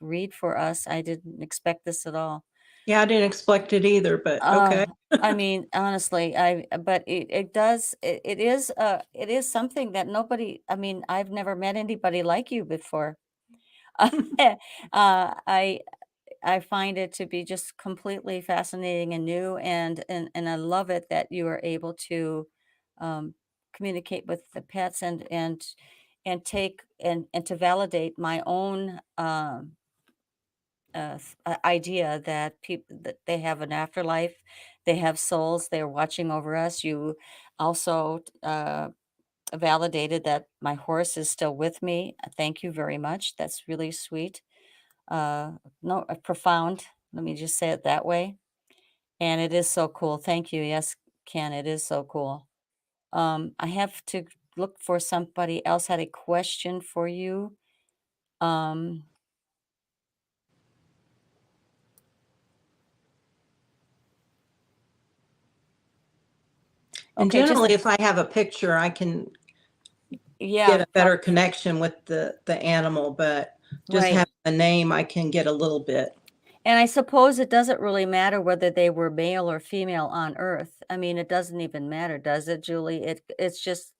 read for us. I didn't expect this at all. Yeah, I didn't expect it either, but okay. I mean, honestly, but it is something that nobody, I mean, I've never met anybody like you before. I find it to be just completely fascinating and new, and I love it that you are able to um, communicate with the pets and take and to validate my own idea that people that they have an afterlife, they have souls, they're watching over us. You also validated that my horse is still with me. Thank you very much. That's really sweet. No, profound. Let me just say it that way. And it is so cool. Thank you. Yes, Ken, it is so cool. I have to look for somebody else had a question for you. Um, And okay, just generally, if I have a picture, I can yeah, get a better connection with the animal, but just right. having a name, I can get a little bit. And I suppose it doesn't really matter whether they were male or female on Earth. I mean, it doesn't even matter, does it, Julie? It's just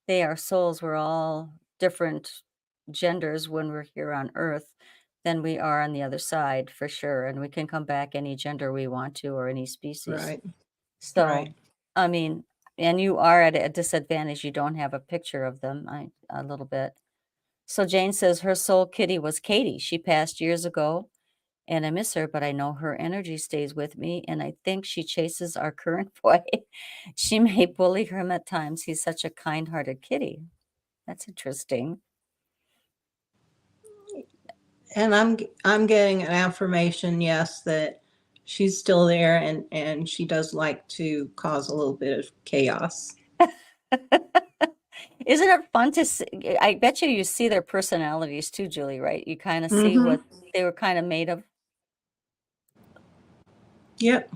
they are souls. We're all different genders when we're here on Earth than we are on the other side, for sure. And we can come back any gender we want to or any species. Right, So, right. I mean, and you are at a disadvantage. You don't have a picture of them, a little bit. So Jane says her soul kitty was Katie. She passed years ago and I miss her, but I know her energy stays with me, and I think she chases our current boy. She may bully him at times. He's such a kind-hearted kitty. That's interesting. And I'm getting an affirmation, yes, that she's still there, and she does like to cause a little bit of chaos. Isn't it fun to see? I bet you see their personalities too, Julie, right? You kind of see Mm-hmm. what they were kind of made of. Yep.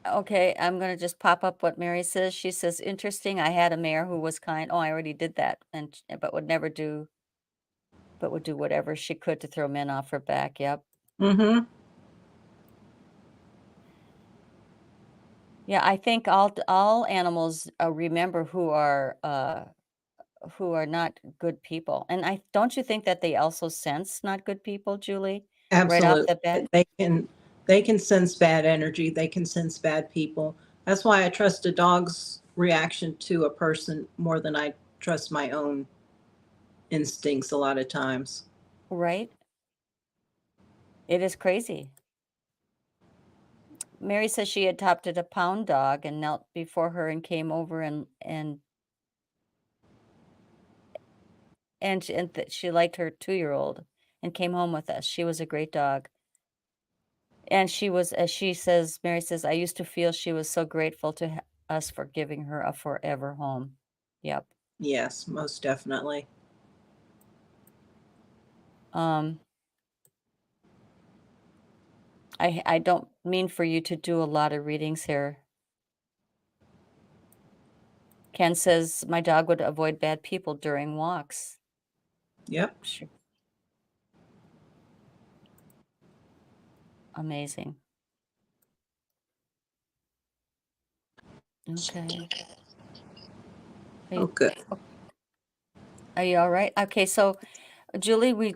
Okay, I'm gonna just pop up what Mary says. She says, "Interesting. I had a mare who was kind." Oh, I already did that, and but would do whatever she could to throw men off her back. Yep. Mm-hmm. Yeah, I think all animals remember who are not good people, and I don't you think that they also sense not good people, Julie, right off Absolutely. the bat? They can sense bad energy. They can sense bad people. That's why I trust a dog's reaction to a person more than I trust my own instincts a lot of times. Right? It is crazy. Mary says she adopted a pound dog and knelt before her and came over and she liked her 2-year-old and came home with us. She was a great dog. And she was, as she says, Mary says, I used to feel she was so grateful to us for giving her a forever home. Yep. Yes, most definitely. Um, I don't mean for you to do a lot of readings here. Ken says my dog would avoid bad people during walks. Yep. Sure. Amazing. Okay. Are Oh, you, good. are you all right? Okay, so Julie, we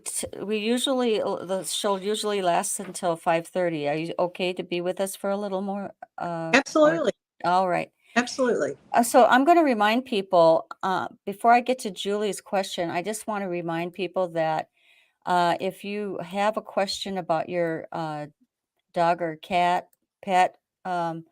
usually the show usually lasts until 5:30. Are you okay to be with us for a little more? Or Absolutely. all right. Absolutely. So I'm going to remind people before I get to Julie's question. I just want to remind people that if you have a question about your dog or cat pet, um,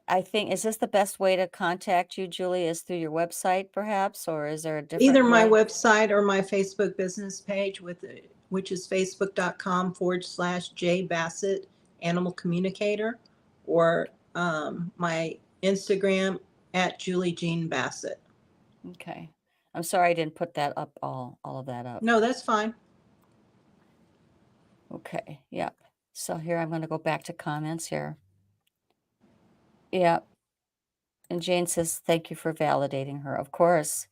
I think is this the best way to contact you, Julie? Is through your website, perhaps, or is there a Either different my way? website or my Facebook business page which is facebook.com/J Bassett Animal Communicator, or my Instagram at Julie Jeanne Bassett. Okay. I'm sorry I didn't put that up all of that up. No, that's fine. Okay. Yep. So here I'm going to go back to comments here. Yep. And Jane says, thank you for validating her. Of course.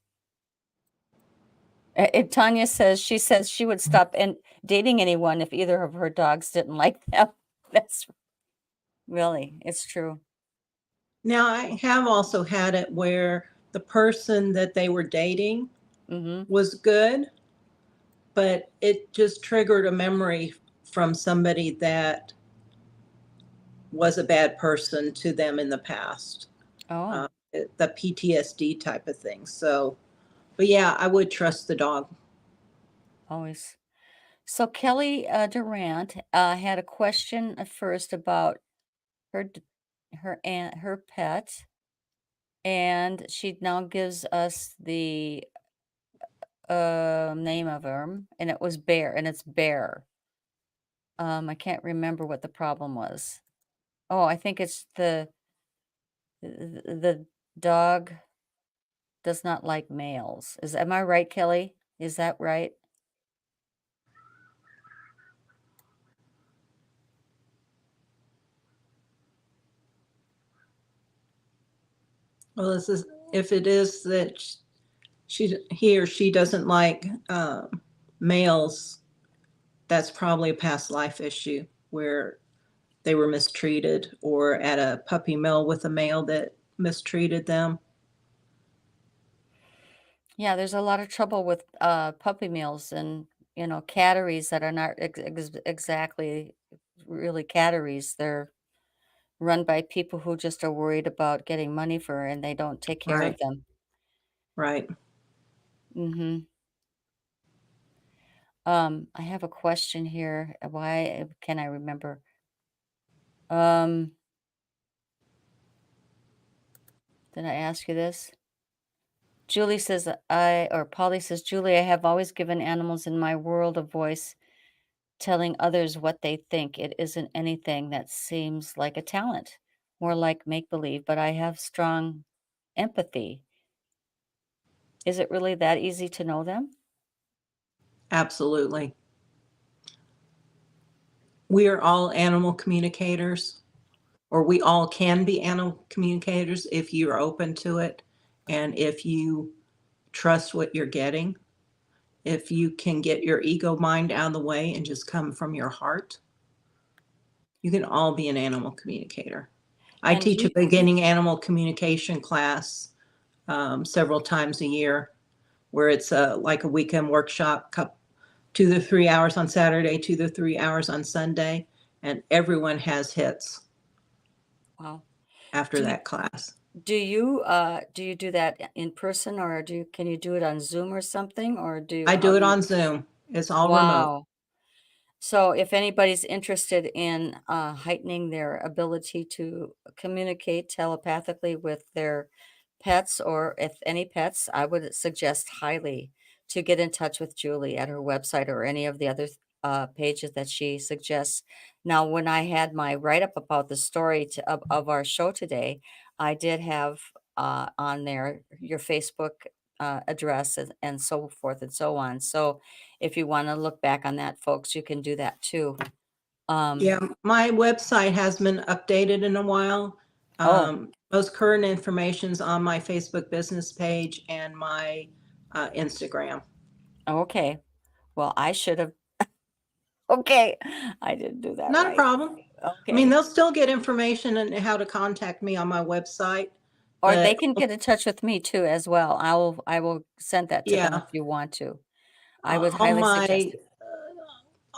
And Tanya says, she says she would stop and dating anyone if either of her dogs didn't like them. That's really, it's true. Now, I have also had it where the person that they were dating Mm-hmm. was good, but it just triggered a memory from somebody that was a bad person to them in the past. Oh, The PTSD type of thing. So, but yeah, I would trust the dog. always. So Kelly Durant had a question at first about her pet, and she now gives us the name of him, and it was Bear, and it's Bear. I can't remember what the problem was. Oh, I think it's the dog does not like males. Am I right, Kelly? Is that right? Well, this is if it is that he or she doesn't like males, that's probably a past life issue where they were mistreated or at a puppy mill with a male that mistreated them. Yeah, there's a lot of trouble with puppy mills and catteries that are not exactly really catteries. They're run by people who just are worried about getting money for and they don't take care of Right, them. right. Mhm. I have a question here. Why can I remember? Um, did I ask you this? Julie says or Polly says, Julie, I have always given animals in my world a voice, telling others what they think. It isn't anything that seems like a talent, more like make believe, but I have strong empathy. Is it really that easy to know them? Absolutely. We are all animal communicators, or we all can be animal communicators if you're open to it and if you trust what you're getting. If you can get your ego mind out of the way and just come from your heart, you can all be an animal communicator. I And teach a you, beginning animal communication class several times a year where it's like a weekend workshop, 2 to 3 hours on Saturday, 2 to 3 hours on Sunday, and everyone has hits wow. after Do you, that class. do you do that in person or can you do it on Zoom or something or I how do do it you? on Zoom. It's all remote. Wow. So if anybody's interested in heightening their ability to communicate telepathically with their pets or if any pets, I would suggest highly to get in touch with Julie at her website or any of the other pages that she suggests. Now, when I had my write-up about the story of our show today, I did have on there your Facebook address and so forth and so on. So if you want to look back on that, folks, you can do that too. Yeah, my website has been updated in a while. Oh, Most current information's on my Facebook business page and my Instagram. okay. Well, I should have. Okay, I didn't do that Not a right. problem. I mean, Okay. they'll still get information on how to contact me on my website, Or they but can get in touch with me too as well. I will send that to them yeah, if you want to. I would all highly suggest my it.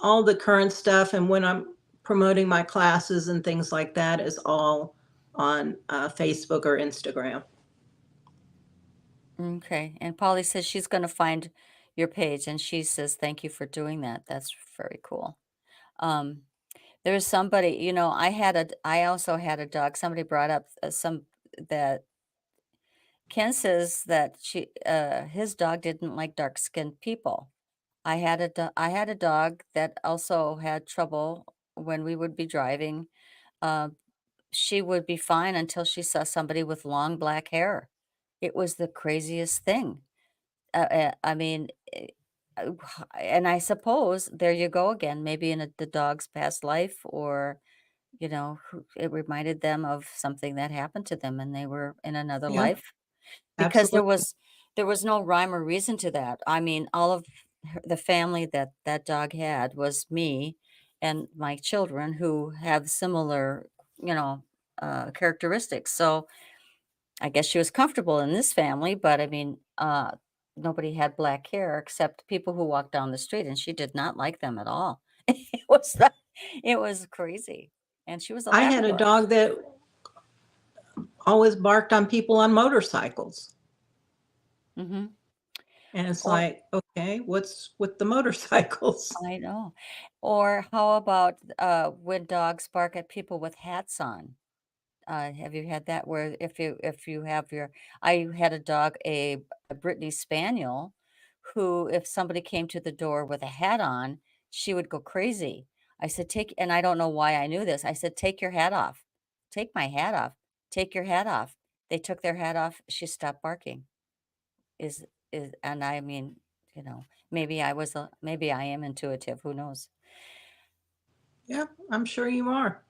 all the current stuff and when I'm promoting my classes and things like that is all on Facebook or Instagram. Okay. And Polly says she's going to find your page, and she says thank you for doing that. That's very cool. Um, there's somebody, I also had a dog. Somebody brought up some that Ken says that his dog didn't like dark-skinned people. I had a dog that also had trouble when we would be driving. Uh, she would be fine until she saw somebody with long black hair. It was the craziest thing. I mean, and I suppose there you go again, maybe in the dog's past life, or it reminded them of something that happened to them, and they were in another Yeah, life. Because there absolutely. was there was no rhyme or reason to that. I mean, all of the family that that dog had was me and my children who have similar, you know, characteristics. So I guess she was comfortable in this family, but I mean, nobody had black hair except people who walked down the street, and she did not like them at all. It was that, it was crazy, and she was a I had a Labrador. dog that always barked on people on motorcycles. Hmm. And it's Or like, okay, what's with the motorcycles? I know. Or how about when dogs bark at people with hats on? Have you had that where if you have your I had a dog, a Brittany Spaniel, who if somebody came to the door with a hat on, she would go crazy. I said, take, and I don't know why I knew this. I said, take your hat off. Take my hat off. Take your hat off. They took their hat off. She stopped barking. And I mean, maybe I am intuitive. Who knows? Yeah, I'm sure you are.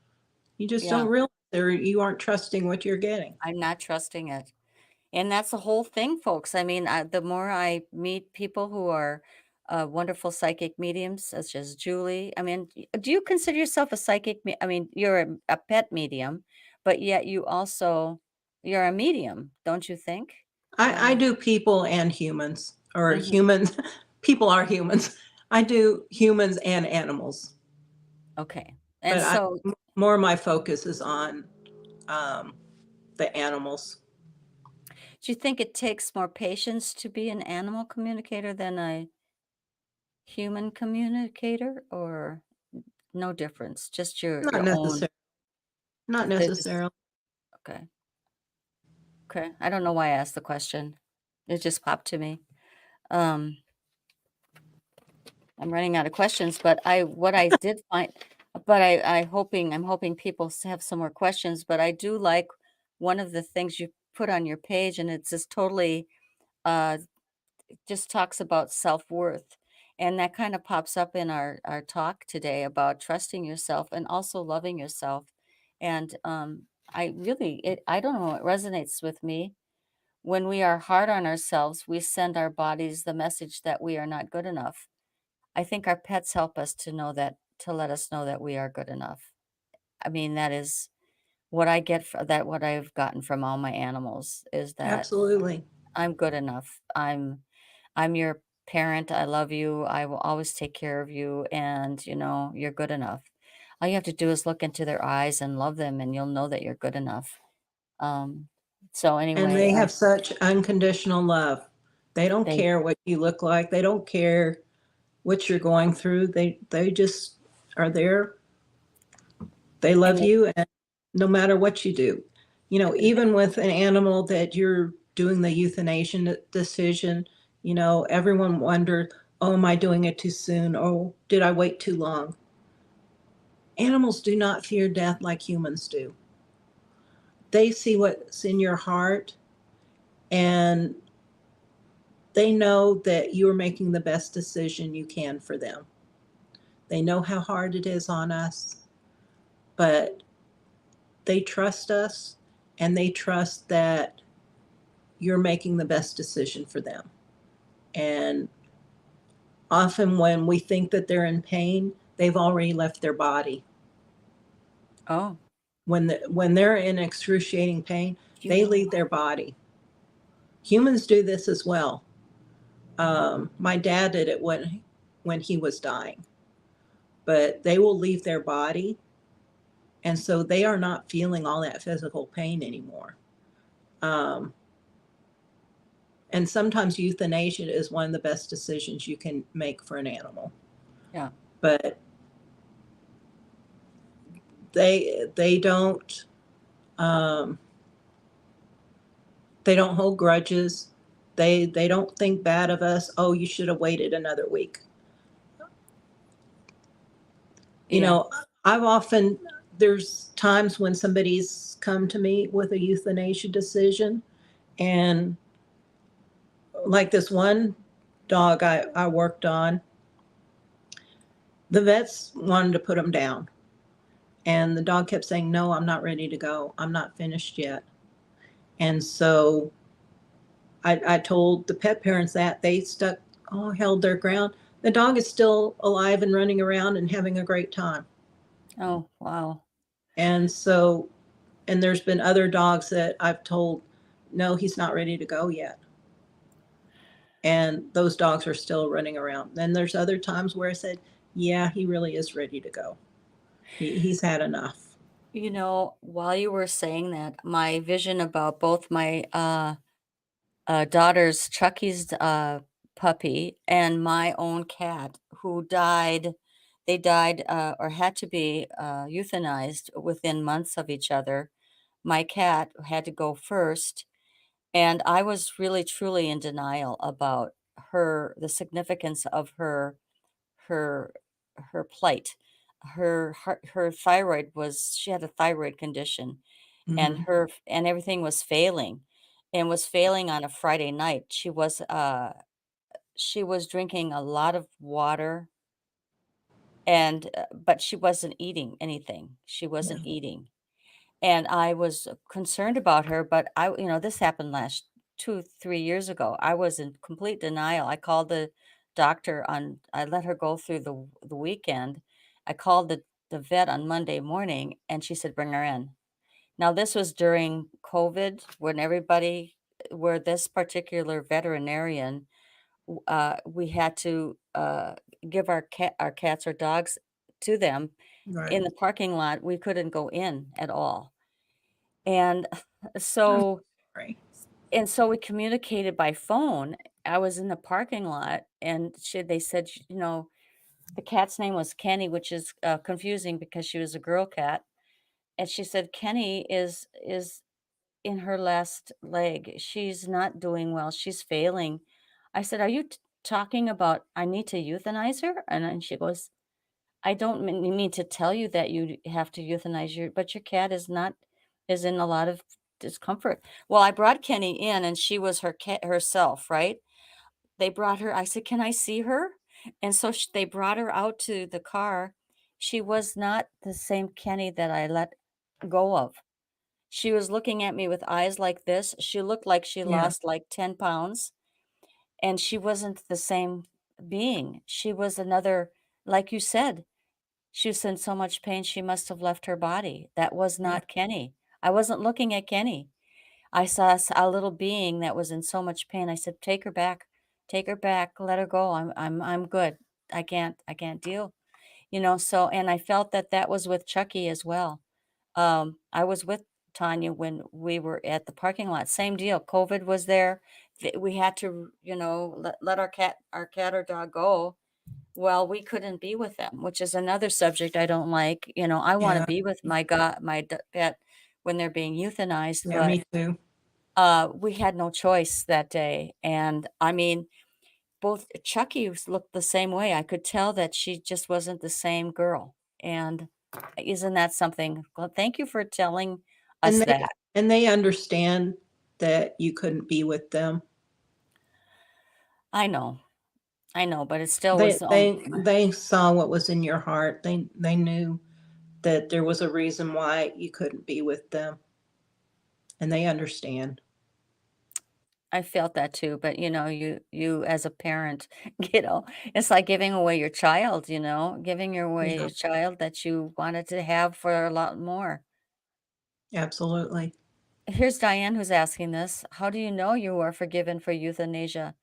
You just don't Yeah, realize or you aren't trusting what you're getting. I'm not trusting it. And that's the whole thing, folks. I mean, the more I meet people who are wonderful psychic mediums, such as Julie. I mean, do you consider yourself a psychic? I mean, you're a pet medium, but yet you're a medium, don't you think? I do people and humans, or Mhm. humans. People are humans. I do humans and animals, Okay. And but so, more of my focus is on um, the animals. do you think it takes more patience to be an animal communicator than a human communicator, or no difference? Just Not your own. necessarily. Not They're just necessarily. okay. Okay, I don't know why I asked the question. It just popped to me. Um, I'm running out of questions, but what I did find, but I'm hoping people have some more questions, but I do like one of the things you put on your page, and it's just totally, uh, just talks about self-worth. And that kind of pops up in our talk today about trusting yourself and also loving yourself. And, I don't know, it resonates with me. When we are hard on ourselves, we send our bodies the message that we are not good enough. I think our pets help us to know that, to let us know that we are good enough. I mean, that is what I get for that, what I've gotten from all my animals is that Absolutely. I'm good enough. I'm your parent. I love you. I will always take care of you, and you're good enough. All you have to do is look into their eyes and love them, and you'll know that you're good enough. Um, so And anyway, they have such unconditional love. They don't they care what you look like. They don't care what you're going through. They just are there. They and love they, you, and no matter what you do. they Even with an animal that you're doing the euthanasia decision, everyone wondered, oh, am I doing it too soon? Oh, did I wait too long? Animals do not fear death like humans do. They see what's in your heart, and they know that you're making the best decision you can for them. They know how hard it is on us, but they trust us and they trust that you're making the best decision for them. And often when we think that they're in pain, they've already left their body. Oh, When they're in excruciating pain, you they know, leave their body. Humans do this as well. My dad did it when he was dying, but they will leave their body, and so they are not feeling all that physical pain anymore. Um, and sometimes euthanasia is one of the best decisions you can make for an animal. yeah. But they don't um, they don't hold grudges. They don't think bad of us. Oh, you should have waited another week. You Yeah. know, I've often there's times when somebody's come to me with a euthanasia decision, and like this one dog I worked on, the vets wanted to put him down, and the dog kept saying, "No, I'm not ready to go. I'm not finished yet." And so I told the pet parents that they held their ground. The dog is still alive and running around and having a great time. Oh, wow. And so, and there's been other dogs that I've told, no, he's not ready to go yet. And those dogs are still running around. Then there's other times where I said, yeah, he really is ready to go. He's had enough. You know, while you were saying that, my vision about both my daughter's Chucky's puppy and my own cat who died, they died or had to be euthanized within months of each other. My cat had to go first, and I was really truly in denial about the significance of her her plight. Her thyroid was she had a thyroid condition, and Mm-hmm. and everything was failing, and was failing on a Friday night. She was drinking a lot of water, and but she wasn't eating anything. She Yeah. wasn't eating. And I was concerned about her, but this happened last 2, 3 years ago. I was in complete denial. I called the doctor I let her go through the weekend. I called the vet on Monday morning, and she said, "Bring her in." Now, this was during COVID when where this particular veterinarian, we had to give our cats or dogs to them Right. in the parking lot. We couldn't go in at all. And I'm so sorry. so we communicated by phone. I was in the parking lot, and they said, the cat's name was Kenny, which is confusing because she was a girl cat. And she said, "Kenny is in her last leg. She's not doing well. She's failing." I said, "Are you talking about I need to euthanize her?" And then she goes, "I don't mean to tell you that you have to euthanize but your cat is in a lot of discomfort." Well, I brought Kenny in, and she was her cat herself, right? They brought her. I said, "Can I see her?" And so they brought her out to the car. She was not the same Kenny that I let go of. She was looking at me with eyes like this. She looked like she Yeah. lost like 10 pounds, and she wasn't the same being. She was another, like you said, she was in so much pain, she must have left her body. That was Yeah. not Kenny. I wasn't looking at Kenny. I saw a little being that was in so much pain. I said, "Take her back. Take her back. Let her go. I'm good. I can't deal." So, and I felt that that was with Chucky as well. I was with Tanya when we were at the parking lot. Same deal. COVID was there. We had to, let our cat or dog go. Well, we couldn't be with them, which is another subject I don't like. I want to Yeah. be with my pet when they're being euthanized, Yeah. but Me too. we had no choice that day. And I mean, both looked the same way. I could tell that she just wasn't the same girl. And isn't that something? Well, thank you for telling us And they that. and they understand that you couldn't be with them. I know. I know, but it still They was they they saw what was in your heart. They knew that there was a reason why you couldn't be with them, and they understand. I felt that too, but, you as a parent, it's like giving away your child, giving your away Yeah, your child that you wanted to have for a lot more. absolutely. Here's Diane who's asking this. How do you know you are forgiven for euthanasia?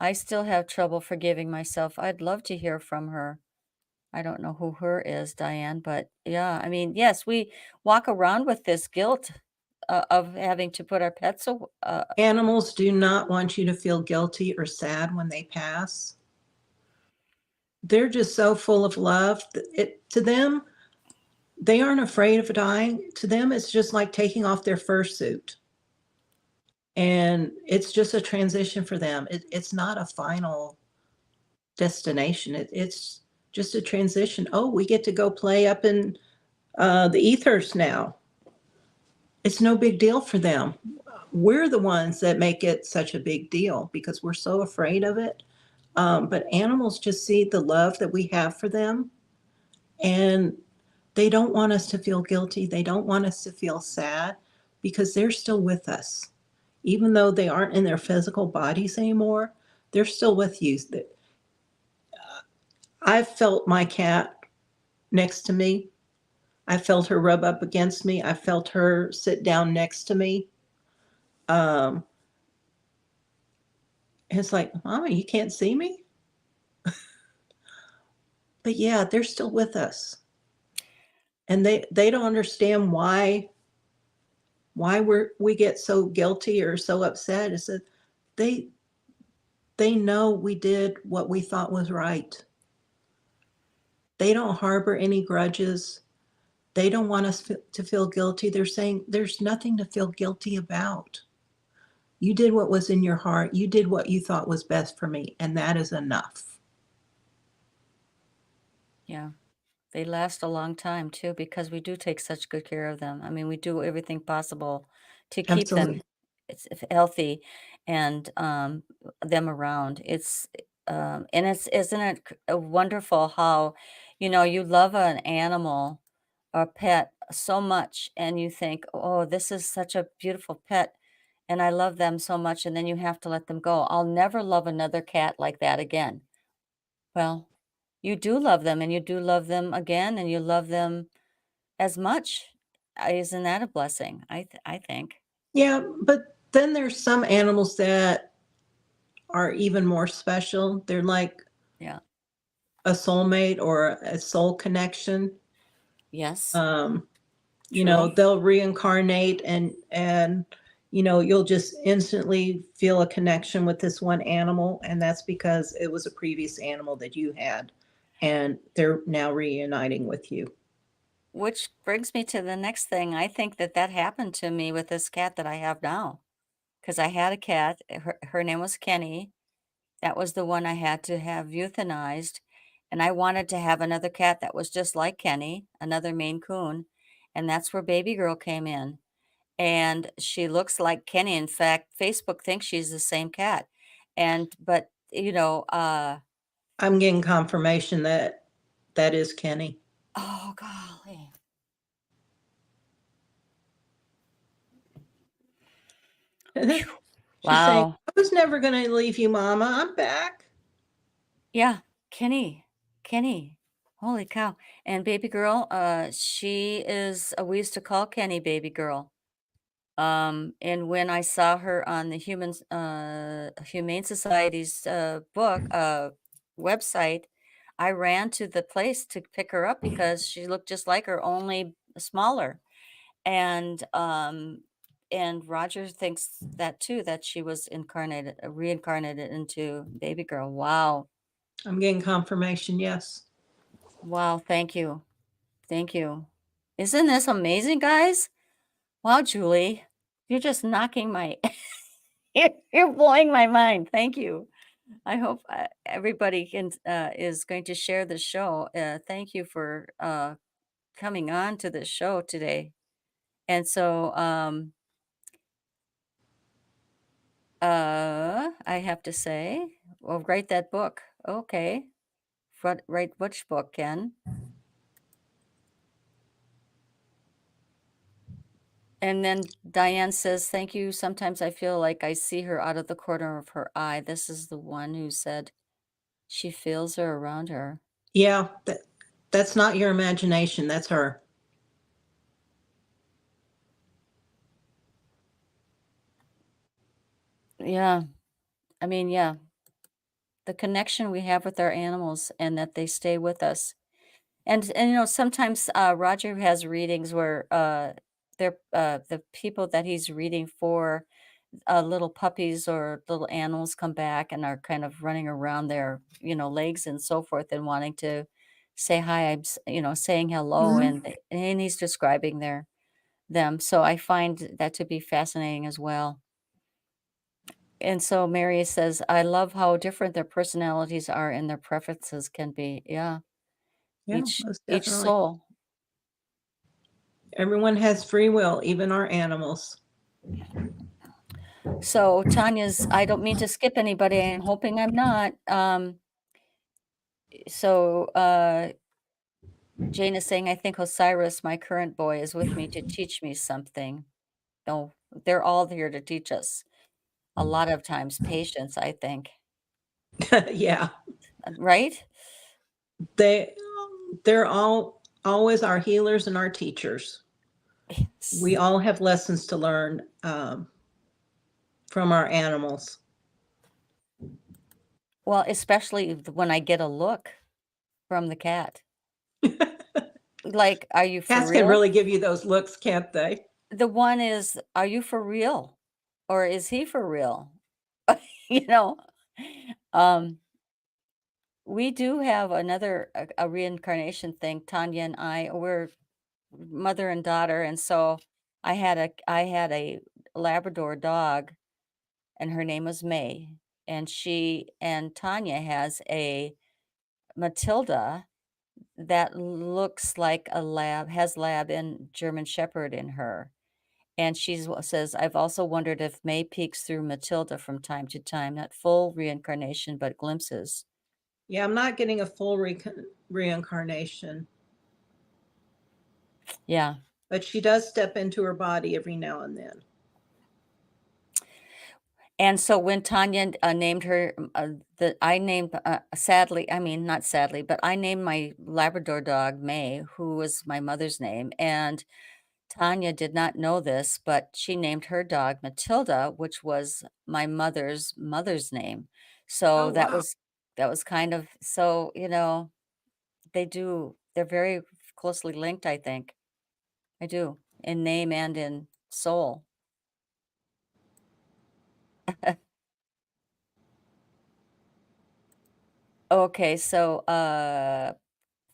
I still have trouble forgiving myself. I'd love to hear from her. I don't know who her is, Diane, but yeah, I mean, yes, we walk around with this guilt of having to put our pets Animals do not want you to feel guilty or sad when they pass. They're just so full of love. To them, they aren't afraid of dying. To them, it's just like taking off their fursuit. And it's just a transition for them. It's not a final destination. It's just a transition. Oh, we get to go play up in the ethers now. It's no big deal for them. We're the ones that make it such a big deal because we're so afraid of it. But animals just see the love that we have for them, and they don't want us to feel guilty. They don't want us to feel sad because they're still with us. Even though they aren't in their physical bodies anymore, they're still with you. I've felt my cat next to me. I felt her rub up against me. I felt her sit down next to me. Um, it's like, Mama, you can't see me? But yeah, they're still with us. And they don't understand why we get so guilty or so upset. Is that they they know we did what we thought was right. They don't harbor any grudges. They don't want us to feel guilty. They're saying there's nothing to feel guilty about. You did what was in your heart. You did what you thought was best for me, and that is enough. Yeah. They last a long time too because we do take such good care of them. I mean, we do everything possible to keep them Absolutely. healthy and them around. And it's isn't it wonderful how you love an animal or pet so much and you think, "Oh, this is such a beautiful pet and I love them so much," and then you have to let them go. I'll never love another cat like that again. Well, you do love them, and you do love them again, and you love them as much. Isn't that a blessing? I think. Yeah, but then there's some animals that are even more special. They're like Yeah. a soulmate or a soul connection. Yes, Um, true. they'll reincarnate and you'll just instantly feel a connection with this one animal, and that's because it was a previous animal that you had, and they're now reuniting with you. Which brings me to the next thing. I think that that happened to me with this cat that I have now. Because I had a cat, her name was Kenny. That was the one I had to have euthanized, and I wanted to have another cat that was just like Kenny, another Maine Coon, and that's where baby girl came in. And she looks like Kenny. In fact, Facebook thinks she's the same cat. But I'm getting confirmation that that is Kenny. oh golly. Phew. She's saying, Wow. I was never going to leave you, Mama. I'm back. Yeah, Kenny. Kenny. Holy cow. And baby girl, she is we used to call Kenny baby girl. And when I saw her on the Humane Society's website, I ran to the place to pick her up because she looked just like her, only smaller. And and Roger thinks that too, that she was reincarnated into baby girl. Wow. I'm getting confirmation. Yes. Wow, thank you. Thank you. Isn't this amazing, guys? Wow, Julie, you're just knocking my you're blowing my mind. Thank you. I hope everybody is going to share the show. Thank you for coming on to the show today. And so I have to say, well, write that book. Okay. Write which book, Ken? And then Diane says, "Thank you. Sometimes I feel like I see her out of the corner of her eye." This is the one who said she feels her around her. Yeah, that's not your imagination, that's her. Yeah. I mean, yeah, the connection we have with our animals and that they stay with us. And sometimes Roger has readings where they're the people that he's reading for, little puppies or little animals come back and are kind of running around their, legs and so forth and wanting to say hi. Saying hello, Mhm. and he's describing them. So I find that to be fascinating as well. And so Mary says, "I love how different their personalities are and their preferences can be." Yeah, Yeah, most each definitely. soul. Everyone has free will, even our animals. So Tanya's, I don't mean to skip anybody. I'm hoping I'm not. So Jane is saying, "I think Osiris, my current boy, is with me to teach me something." No, they're all here to teach us. A lot of times, patience, I think. Yeah, Right? they they're all always our healers and our teachers. We Yes. all have lessons to learn from our animals. Well, especially when I get a look from the cat. Like, "Are you for Cats can real?" really give you those looks, can't they? The one is, "Are you for real?" Or, "Is he for real?" You know? Um, we do have another a reincarnation thing. Tanya and I, we're mother and daughter, and so I had a Labrador dog, and her name was May, and she and Tanya has a Matilda that looks like a lab and German Shepherd in her. And says, "I've also wondered if May peeks through Matilda from time to time, not full reincarnation, but glimpses." Yeah, I'm not getting a full reincarnation, Yeah. but she does step into her body every now and then. And so when Tanya named her, I named, sadly, I mean, not sadly, but I named my Labrador dog May, who was my mother's name. And Tanya did not know this, but she named her dog Matilda, which was my mother's name. So Oh, wow. that was kind of, so, they're very closely linked, I think. I do, in name and in soul. Okay, so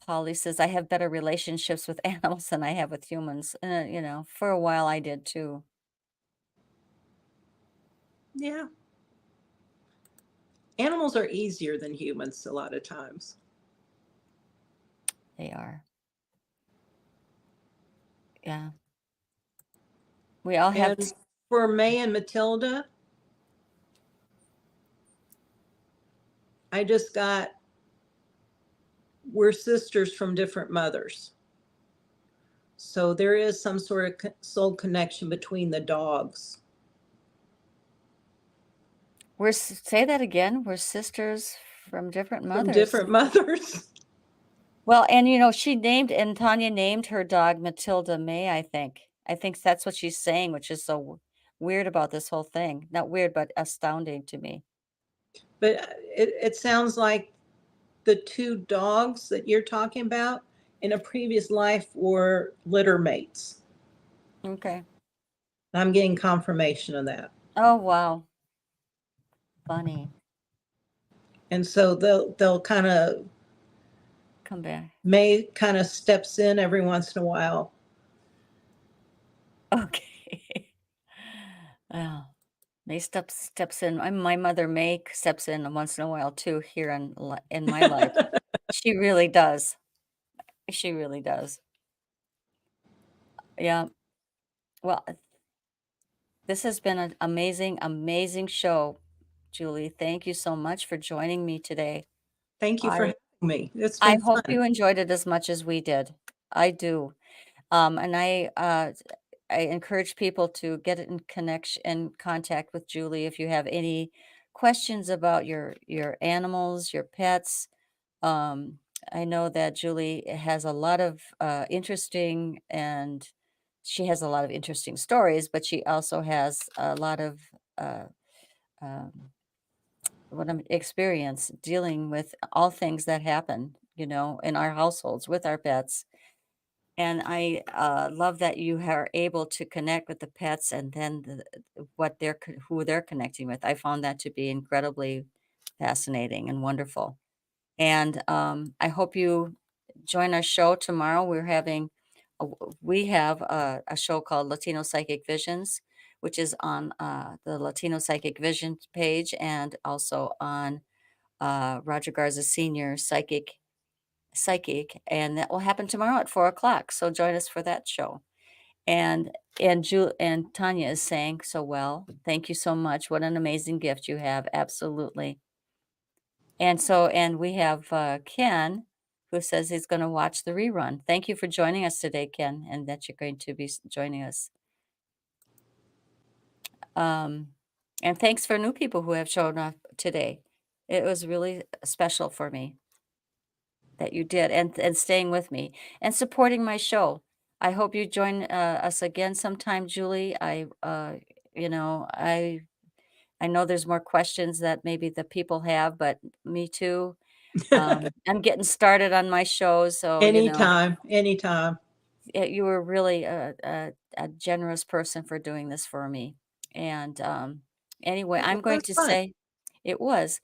Polly says, "I have better relationships with animals than I have with humans." For a while I did too. Yeah. Animals are easier than humans a lot of times. They are. Yeah. We all have And for May and Matilda, I just got we're sisters from different mothers. So there is some sort of soul connection between the dogs say that again. We're sisters from different from mothers. different mothers. Well, and Tanya named her dog Matilda May, I think. I think that's what she's saying, which is so weird about this whole thing. Not weird, but astounding to me. But it sounds like the two dogs that you're talking about in a previous life were litter mates. Okay. I'm getting confirmation of that. Oh, wow. Funny. And so they'll kind of Come back. May kind of steps in every once in a while. Okay. Oh, May steps in. My mother May steps in once in a while too here in my life. She really does. She really does. Yeah. Well, this has been an amazing, amazing show, Julie. Thank you so much for joining me today. Thank you for I having me. It's I been hope fun. you enjoyed it as much as we did. I do. And I encourage people to get in contact with Julie if you have any questions about your animals, your pets. Um, I know that Julie has a lot of interesting and she has a lot of interesting stories, but she also has a lot of uh, um, what I'm experience dealing with all things that happen, in our households with our pets. And I love that you are able to connect with the pets and then who they're connecting with. I found that to be incredibly fascinating and wonderful. And I hope you join our show tomorrow. We have a show called Latino Psychic Visions, which is on the Latino Psychic Visions page and also on Roger Garza Senior Psychic, and that will happen tomorrow at 4 o'clock. So join us for that show. And and Tanya is saying so well. Thank you so much. What an amazing gift you have. Absolutely. And we have Ken, who says he's going to watch the rerun. Thank you for joining us today, Ken, and that you're going to be joining us. Um, and thanks for new people who have shown up today. It was really special for me that you did, and staying with me and supporting my show. I hope you join us again sometime, Julie. You know, I know there's more questions that maybe the people have, but me too. I'm getting started on my show, so, Anytime, anytime. you were really a generous person for doing this for me. And anyway, It I'm going was to fun. say it was.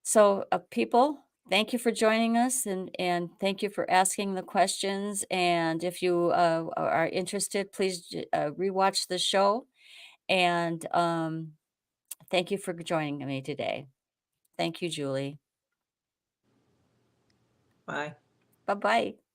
So, people, thank you for joining us and thank you for asking the questions. And if you are interested, please rewatch the show. And thank you for joining me today. Thank you, Julie. Bye. Bye bye.